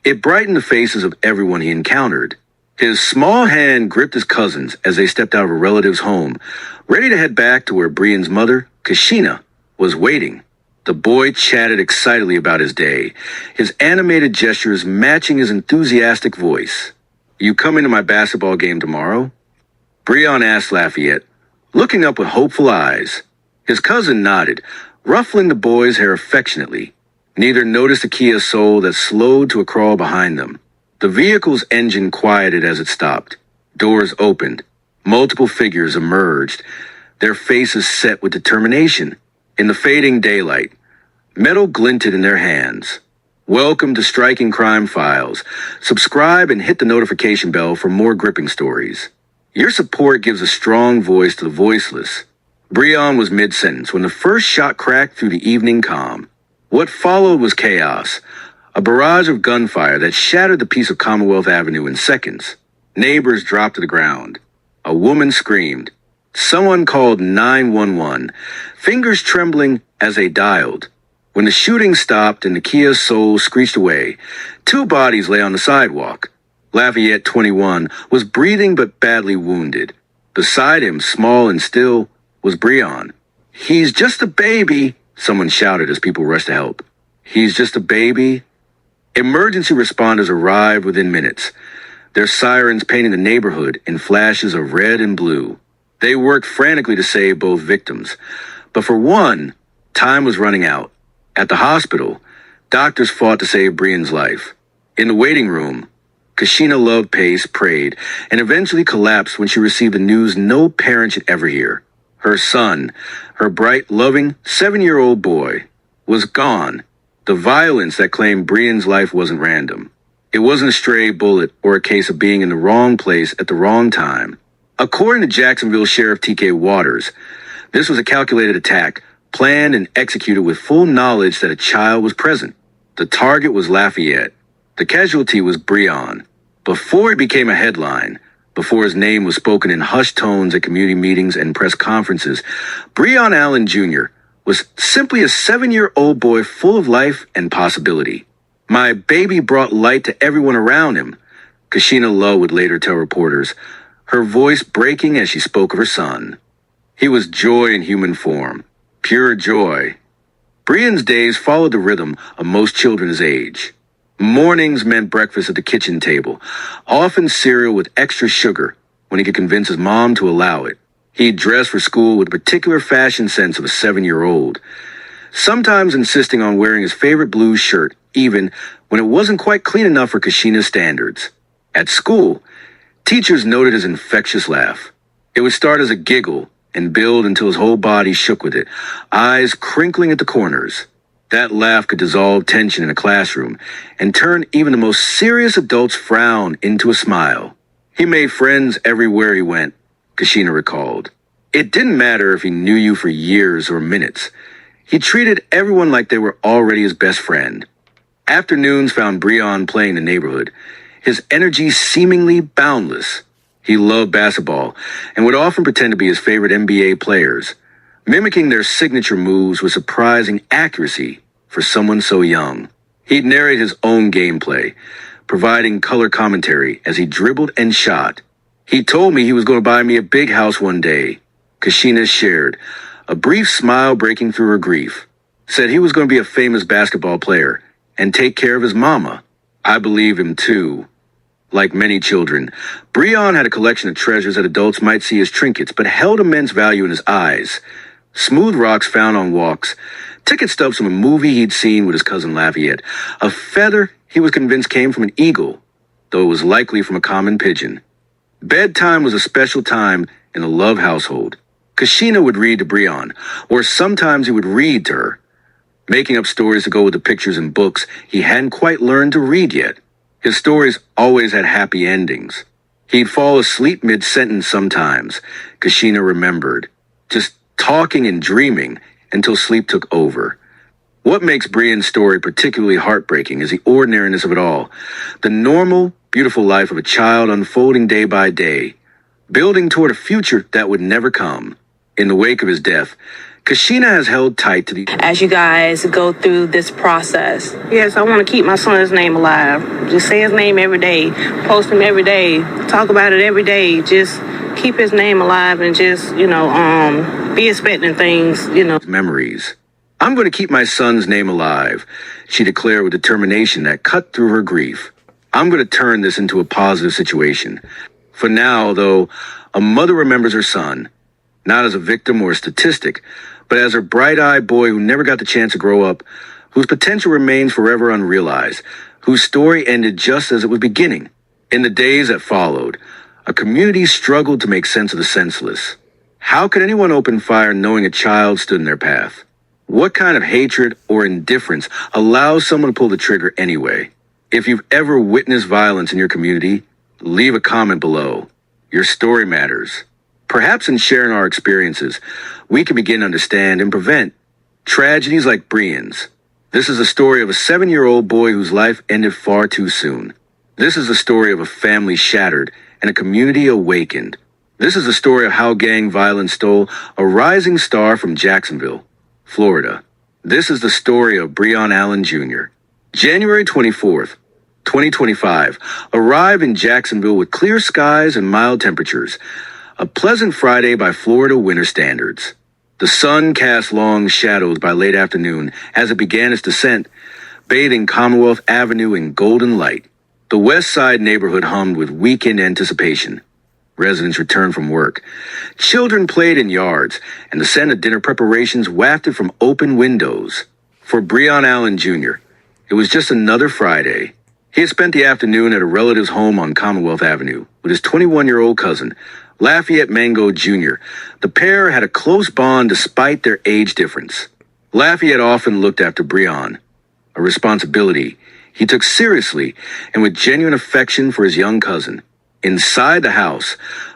it brightened the faces of everyone he encountered. His small hand gripped his cousin's as they stepped out of a relative's home, ready to head back to where Breon's mother, Kashina, was waiting. The boy chatted excitedly about his day, his animated gestures matching his enthusiastic voice. "You coming to my basketball game tomorrow?" Breon asked Lafayette, looking up with hopeful eyes. His cousin nodded, ruffling the boy's hair affectionately. Neither noticed the Kia Soul that slowed to a crawl behind them. The vehicle's engine quieted as it stopped. Doors opened. Multiple figures emerged, their faces set with determination. In the fading daylight, metal glinted in their hands. Welcome to Striking Crime Files. Subscribe and hit the notification bell for more gripping stories. Your support gives a strong voice to the voiceless. Breon was mid-sentence when the first shot cracked through the evening calm. What followed was chaos, a barrage of gunfire that shattered the peace of Commonwealth Avenue in seconds. Neighbors dropped to the ground. A woman screamed. Someone called 911, fingers trembling as they dialed. When the shooting stopped and the Kia Soul screeched away, 2 bodies lay on the sidewalk. Lafayette, 21, was breathing but badly wounded. Beside him, small and still, was Breon. "He's just a baby," someone shouted as people rushed to help. "He's just a baby." Emergency responders arrived within minutes, their sirens painting the neighborhood in flashes of red and blue. They worked frantically to save both victims. But for one, time was running out. At the hospital, doctors fought to save Breon's life. In the waiting room, Kashina Love Pace prayed and eventually collapsed when she received the news no parent should ever hear. Her son, her bright, loving 7-year-old boy, was gone. The violence that claimed Breon's life wasn't random. It wasn't a stray bullet or a case of being in the wrong place at the wrong time. According to Jacksonville Sheriff T.K. Waters, this was a calculated attack, planned and executed with full knowledge that a child was present. The target was Lafayette. The casualty was Breon. Before it became a headline, before his name was spoken in hushed tones at community meetings and press conferences, Breon Allen Jr. was simply a 7-year-old boy full of life and possibility. "My baby brought light to everyone around him," Kashina Love would later tell reporters, her voice breaking as she spoke of her son. He was joy in human form, pure joy. Breon's days followed the rhythm of most children his age. Mornings meant breakfast at the kitchen table, often cereal with extra sugar when he could convince his mom to allow it. He'd dress for school with a particular fashion sense of a 7-year-old, sometimes insisting on wearing his favorite blue shirt, even when it wasn't quite clean enough for Kashina's standards. At school, teachers noted his infectious laugh. It would start as a giggle and build until his whole body shook with it, eyes crinkling at the corners. That laugh could dissolve tension in a classroom and turn even the most serious adult's frown into a smile. He made friends everywhere he went, Kashina recalled. It didn't matter if he knew you for years or minutes. He treated everyone like they were already his best friend. Afternoons found Breon playing the neighborhood, his energy seemingly boundless. He loved basketball and would often pretend to be his favorite NBA players, mimicking their signature moves with surprising accuracy for someone so young. He'd narrate his own gameplay, providing color commentary as he dribbled and shot. He told me he was going to buy me a big house one day, Kashina shared, a brief smile breaking through her grief. Said he was going to be a famous basketball player and take care of his mama. I believed him too. Like many children, Breon had a collection of treasures that adults might see as trinkets, but held immense value in his eyes. Smooth rocks found on walks, ticket stubs from a movie he'd seen with his cousin Lafayette, a feather he was convinced came from an eagle, though it was likely from a common pigeon. Bedtime was a special time in the Love household. Kashina would read to Breon, or sometimes he would read to her, making up stories to go with the pictures and books he hadn't quite learned to read yet. His stories always had happy endings. He'd fall asleep mid-sentence sometimes, Kashina remembered, just talking and dreaming until sleep took over. What makes Breon's story particularly heartbreaking is the ordinariness of it all, the normal, beautiful life of a child unfolding day by day, building toward a future that would never come. In the wake of his death, Kashina has held tight to the... As you guys go through this process, yes, I want to keep my son's name alive. Just say his name every day, post him every day, talk about it every day. Just keep his name alive and just, be expecting things, memories. I'm going to keep my son's name alive, she declared with determination that cut through her grief. I'm going to turn this into a positive situation. For now, though, a mother remembers her son, not as a victim or a statistic, but as her bright-eyed boy who never got the chance to grow up, whose potential remains forever unrealized, whose story ended just as it was beginning. In the days that followed, a community struggled to make sense of the senseless. How could anyone open fire knowing a child stood in their path? What kind of hatred or indifference allows someone to pull the trigger anyway? If you've ever witnessed violence in your community, leave a comment below. Your story matters. Perhaps in sharing our experiences, we can begin to understand and prevent tragedies like Breon's. This is the story of a 7-year-old boy whose life ended far too soon. This is the story of a family shattered and a community awakened. This is the story of how gang violence stole a rising star from Jacksonville, Florida. This is the story of Breon Allen Jr. January 24th, 2025, arrived in Jacksonville with clear skies and mild temperatures. A pleasant Friday by Florida winter standards. The sun cast long shadows by late afternoon as it began its descent, bathing Commonwealth Avenue in golden light. The West Side neighborhood hummed with weekend anticipation. Residents returned from work. Children played in yards, and the scent of dinner preparations wafted from open windows. For Breon Allen Jr., it was just another Friday. He had spent the afternoon at a relative's home on Commonwealth Avenue with his 21-year-old cousin, Lafayette Mango Jr. The pair had a close bond despite their age difference. Lafayette often looked after Breon, a responsibility he took seriously and with genuine affection for his young cousin. Inside the house,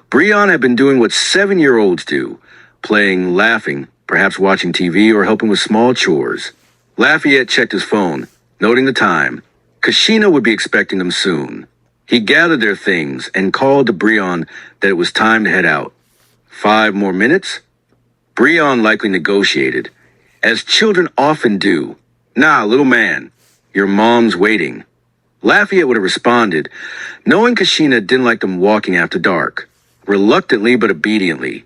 Breon had been doing what 7-year-olds do, playing, laughing, perhaps watching TV or helping with small chores. Lafayette checked his phone, noting the time. Kashina would be expecting them soon. He gathered their things and called to Breon that it was time to head out. 5 more minutes? Breon likely negotiated, as children often do. Nah, little man, your mom's waiting. Lafayette would have responded, knowing Kashina didn't like them walking after dark. Reluctantly but obediently,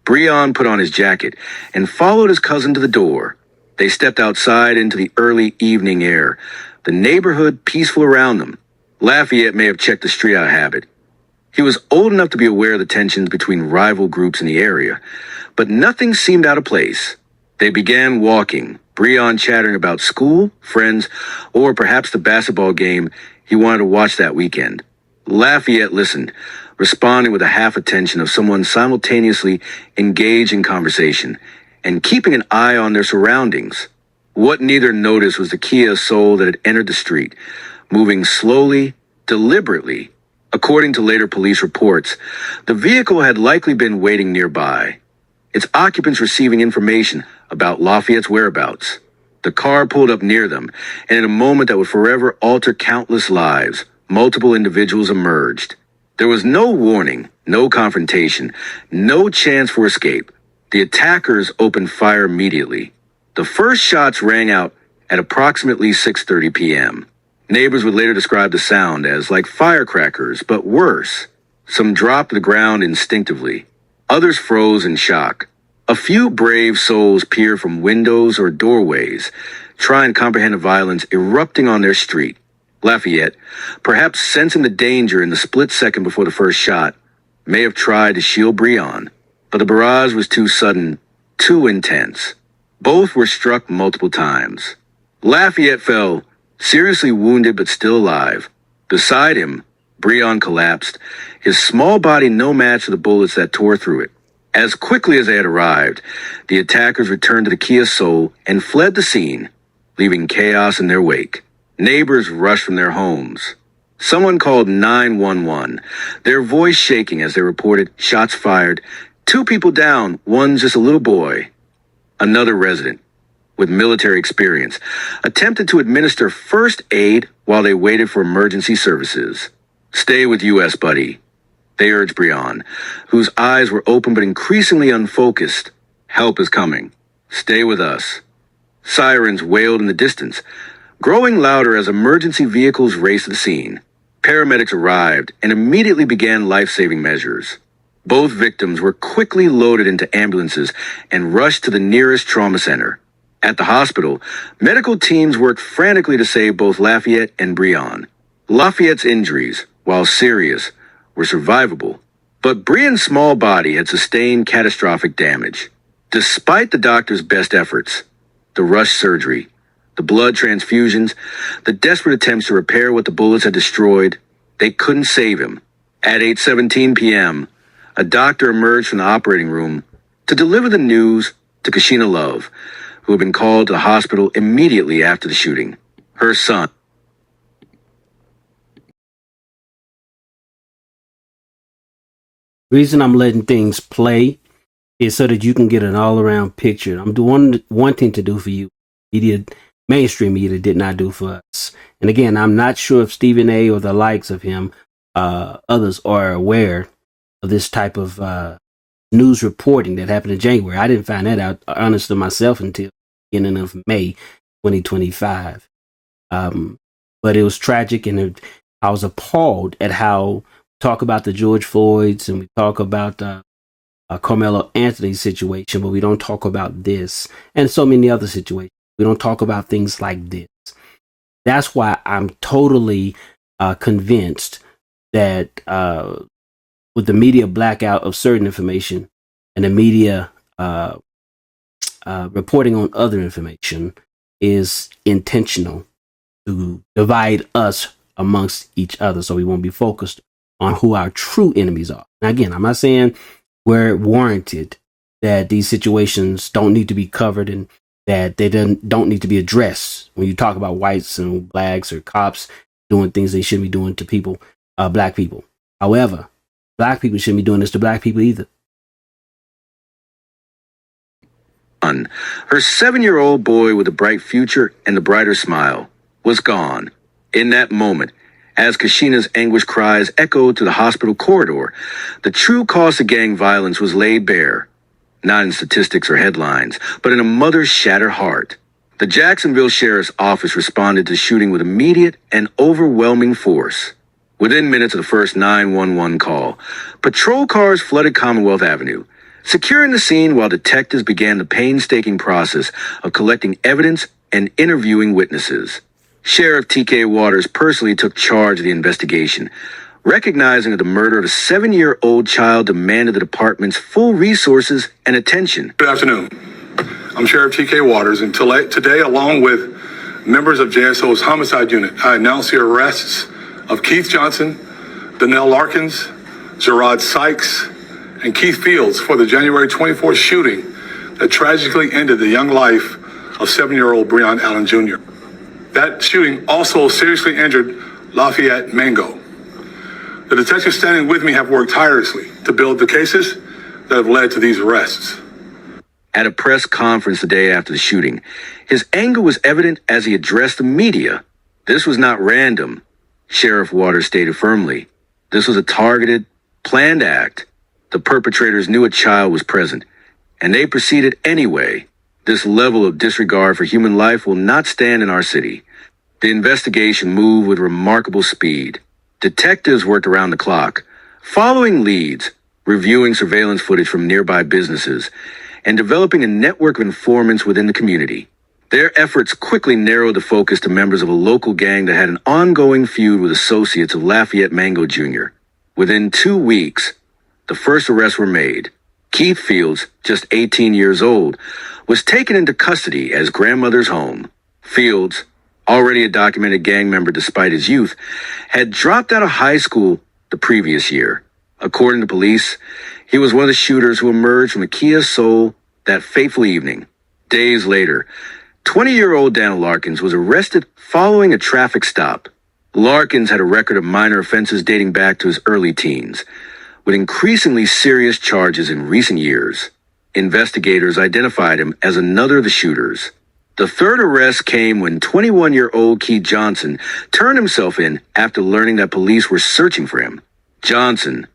Breon put on his jacket and followed his cousin to the door. They stepped outside into the early evening air, the neighborhood peaceful around them. Lafayette may have checked the street out habit. He was old enough to be aware of the tensions between rival groups in the area, but nothing seemed out of place. They began walking, Breon chattering about school, friends, or perhaps the basketball game he wanted to watch that weekend. Lafayette listened, responding with a half attention of someone simultaneously engaged in conversation and keeping an eye on their surroundings. What neither noticed was the Kia Soul that had entered the street, moving slowly, deliberately. According to later police reports, the vehicle had likely been waiting nearby, its occupants receiving information about Lafayette's whereabouts. The car pulled up near them, and in a moment that would forever alter countless lives, multiple individuals emerged. There was no warning, no confrontation, no chance for escape. The attackers opened fire immediately. The first shots rang out at approximately 6:30 p.m. Neighbors would later describe the sound as like firecrackers, but worse. Some dropped to the ground instinctively. Others froze in shock. A few brave souls peered from windows or doorways, trying to comprehend the violence erupting on their street. Lafayette, perhaps sensing the danger in the split second before the first shot, may have tried to shield Breon, but the barrage was too sudden, too intense. Both were struck multiple times. Lafayette fell, seriously wounded but still alive. Beside him, Breon collapsed, his small body no match for the bullets that tore through it. As quickly as they had arrived, the attackers returned to the Kia Soul and fled the scene, leaving chaos in their wake. Neighbors rushed from their homes. Someone called 911, their voice shaking as they reported shots fired, 2 people down, one just a little boy. Another resident, with military experience, attempted to administer first aid while they waited for emergency services. "Stay with US, buddy," they urged Breon, whose eyes were open but increasingly unfocused. "Help is coming. Stay with us." Sirens wailed in the distance, growing louder as emergency vehicles raced to the scene. Paramedics arrived and immediately began life-saving measures. Both victims were quickly loaded into ambulances and rushed to the nearest trauma center. At the hospital, medical teams worked frantically to save both Lafayette and Breon. Lafayette's injuries, while serious, were survivable, but Breon's small body had sustained catastrophic damage. Despite the doctor's best efforts, the rushed surgery, the blood transfusions, the desperate attempts to repair what the bullets had destroyed, they couldn't save him. At 8:17 p.m., a doctor emerged from the operating room to deliver the news to Kashina Love, who had been called to the hospital immediately after the shooting. Her son. The reason I'm letting things play is so that you can get an all-around picture. I'm doing one thing to do for you. Mainstream media did not do for us. And again, I'm not sure if Stephen A. or the likes of him, others are aware of this type of news reporting that happened in January. I didn't find that out, honestly, myself until the beginning of May 2025. But it was tragic, and I was appalled at how we talk about the George Floyds and we talk about Carmelo Anthony's situation, but we don't talk about this and so many other situations. We don't talk about things like this. That's why I'm totally convinced that with the media blackout of certain information and the media reporting on other information is intentional to divide us amongst each other, so we won't be focused on who our true enemies are. Now, again, I'm not saying we're warranted that these situations don't need to be covered and that they don't need to be addressed when you talk about whites and blacks or cops doing things they shouldn't be doing to people, black people. However, black people shouldn't be doing this to black people either. Her 7-year-old boy with a bright future and a brighter smile was gone. In that moment, as Kashina's anguished cries echoed to the hospital corridor, the true cause of gang violence was laid bare. Not in statistics or headlines, but in a mother's shattered heart. The Jacksonville Sheriff's Office responded to the shooting with immediate and overwhelming force. Within minutes of the first 911 call, patrol cars flooded Commonwealth Avenue, securing the scene while detectives began the painstaking process of collecting evidence and interviewing witnesses. Sheriff T.K. Waters personally took charge of the investigation, recognizing that the murder of a 7-year-old child demanded the department's full resources and attention. Good afternoon. I'm Sheriff T.K. Waters, and today, along with members of JSO's homicide unit, I announce the arrests of Keith Johnson, Donnell Larkins, Gerard Sykes, and Keith Fields for the January 24th shooting that tragically ended the young life of 7-year-old Breon Allen Jr. That shooting also seriously injured Lafayette Mango. The detectives standing with me have worked tirelessly to build the cases that have led to these arrests. At a press conference the day after the shooting, his anger was evident as he addressed the media. This was not random, Sheriff Waters stated firmly. This was a targeted, planned act. The perpetrators knew a child was present, and they proceeded anyway. This level of disregard for human life will not stand in our city. The investigation moved with remarkable speed. Detectives worked around the clock, following leads, reviewing surveillance footage from nearby businesses, and developing a network of informants within the community. Their efforts quickly narrowed the focus to members of a local gang that had an ongoing feud with associates of Lafayette Mango Jr. Within 2 weeks, the first arrests were made. Keith Fields, just 18 years old, was taken into custody at his grandmother's home. Fields, already a documented gang member despite his youth, had dropped out of high school the previous year. According to police, he was one of the shooters who emerged from a Kia Soul that fateful evening. Days later, 20-year-old Daniel Larkins was arrested following a traffic stop. Larkins had a record of minor offenses dating back to his early teens, with increasingly serious charges in recent years. Investigators identified him as another of the shooters. The third arrest came when 21-year-old Keith Johnson turned himself in after learning that police were searching for him. Johnson,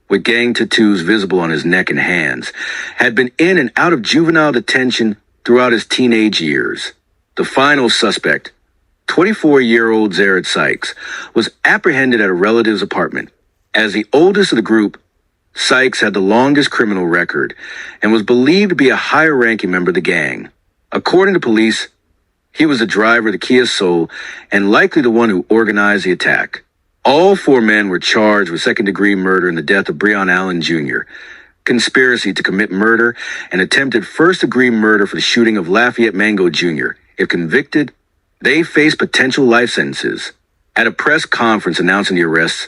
with gang tattoos visible on his neck and hands, had been in and out of juvenile detention throughout his teenage years. The final suspect, 24-year-old Zared Sykes, was apprehended at a relative's apartment. As the oldest of the group, Sykes had the longest criminal record and was believed to be a higher-ranking member of the gang. According to police, he was the driver of the Kia Soul and likely the one who organized the attack. All 4 men were charged with second-degree murder in the death of Breon Allen Jr., conspiracy to commit murder, and attempted first-degree murder for the shooting of Lafayette Mango Jr. If convicted, they face potential life sentences. At a press conference announcing the arrests,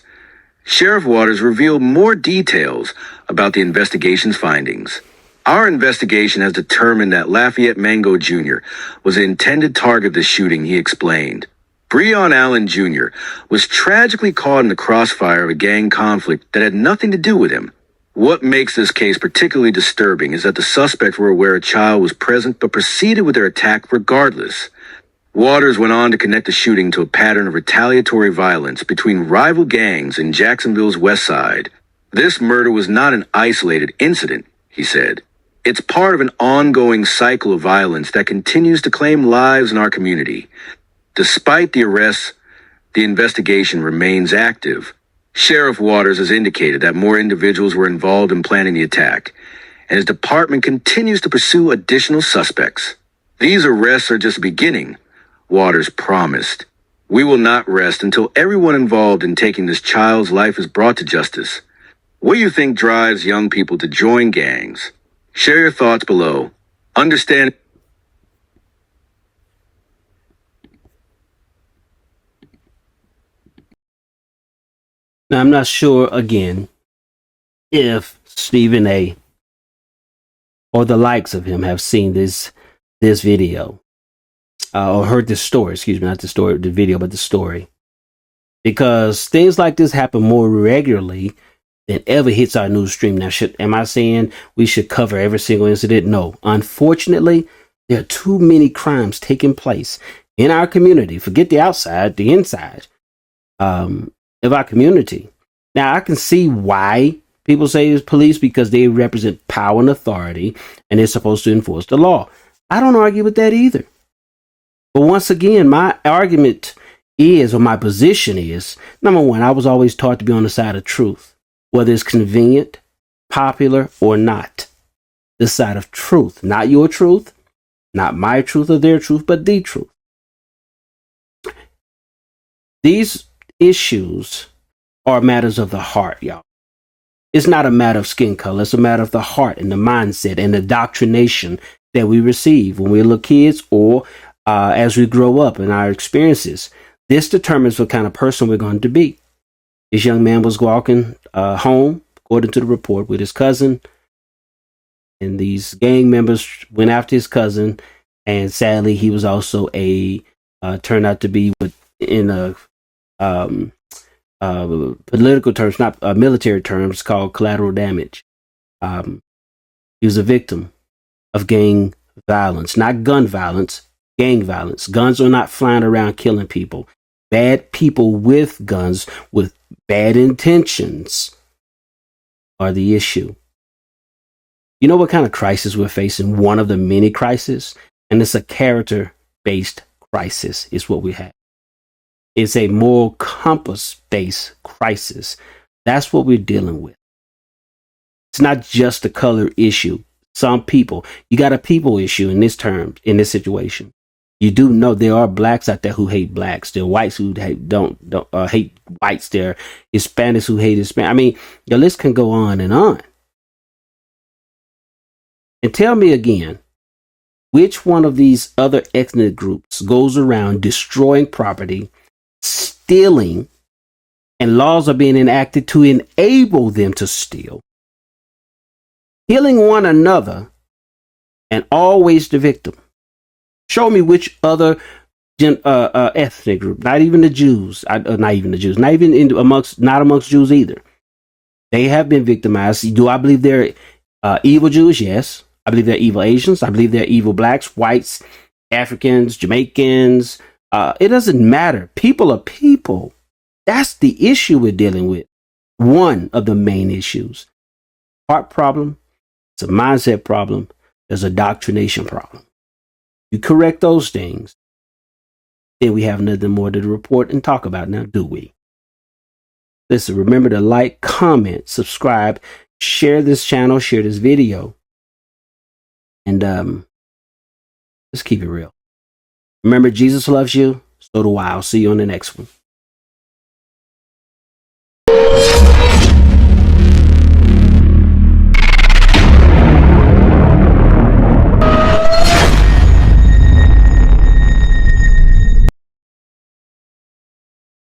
Sheriff Waters revealed more details about the investigation's findings. Our investigation has determined that Lafayette Mango Jr. was the intended target of the shooting, he explained. Breon Allen Jr. was tragically caught in the crossfire of a gang conflict that had nothing to do with him. What makes this case particularly disturbing is that the suspects were aware a child was present but proceeded with their attack regardless. Waters went on to connect the shooting to a pattern of retaliatory violence between rival gangs in Jacksonville's West Side. This murder was not an isolated incident, he said. It's part of an ongoing cycle of violence that continues to claim lives in our community. Despite the arrests, the investigation remains active. Sheriff Waters has indicated that more individuals were involved in planning the attack, and his department continues to pursue additional suspects. These arrests are just beginning, Waters promised. We will not rest until everyone involved in taking this child's life is brought to justice. What do you think drives young people to join gangs? Share your thoughts below. Understand. Now, I'm not sure, again, if Stephen A. or the likes of him have seen this video. Or heard this story, excuse me, not the story, the video, but the story. Because things like this happen more regularly than ever hits our news stream. Now, am I saying we should cover every single incident? No. Unfortunately, there are too many crimes taking place in our community. Forget the outside, the inside of our community. Now, I can see why people say it's police, because they represent power and authority, and they're supposed to enforce the law. I don't argue with that either. But once again, my argument is, or my position is, number one, I was always taught to be on the side of truth, whether it's convenient, popular, or not. The side of truth, not your truth, not my truth or their truth, but the truth. These issues are matters of the heart, y'all. It's not a matter of skin color. It's a matter of the heart and the mindset and the indoctrination that we receive when we're little kids, or as we grow up in our experiences. This determines what kind of person we're going to be. This young man was walking home, according to the report, with his cousin. And these gang members went after his cousin And sadly, he was also turned out to be in a political terms, not military terms, called collateral damage. He was a victim of gang violence, not gun violence, gang violence. Guns are not flying around killing people. Bad people with guns with bad intentions are the issue. You know what kind of crisis we're facing? One of the many crises, and it's a character-based crisis is what we have. It's a moral compass-based crisis. That's what we're dealing with. It's not just a color issue. Some people, you got a people issue in this situation. You do know there are blacks out there who hate blacks. There are whites who don't hate whites. There are Hispanics who hate Hispanics. I mean, the list can go on and on. And tell me again, which one of these other ethnic groups goes around destroying property, stealing, and laws are being enacted to enable them to steal, killing one another, and always the victim? Show me which other ethnic group, not even the Jews, not amongst Jews either. They have been victimized. Do I believe they're evil Jews? Yes. I believe they're evil Asians. I believe they're evil blacks, whites, Africans, Jamaicans. It doesn't matter. People are people. That's the issue we're dealing with. One of the main issues. Heart problem. It's a mindset problem. There's a doctrination problem. You correct those things, then we have nothing more to report and talk about now, do we? Listen, remember to like, comment, subscribe, share this channel, share this video. And let's keep it real. Remember, Jesus loves you. So do I. I'll see you on the next one.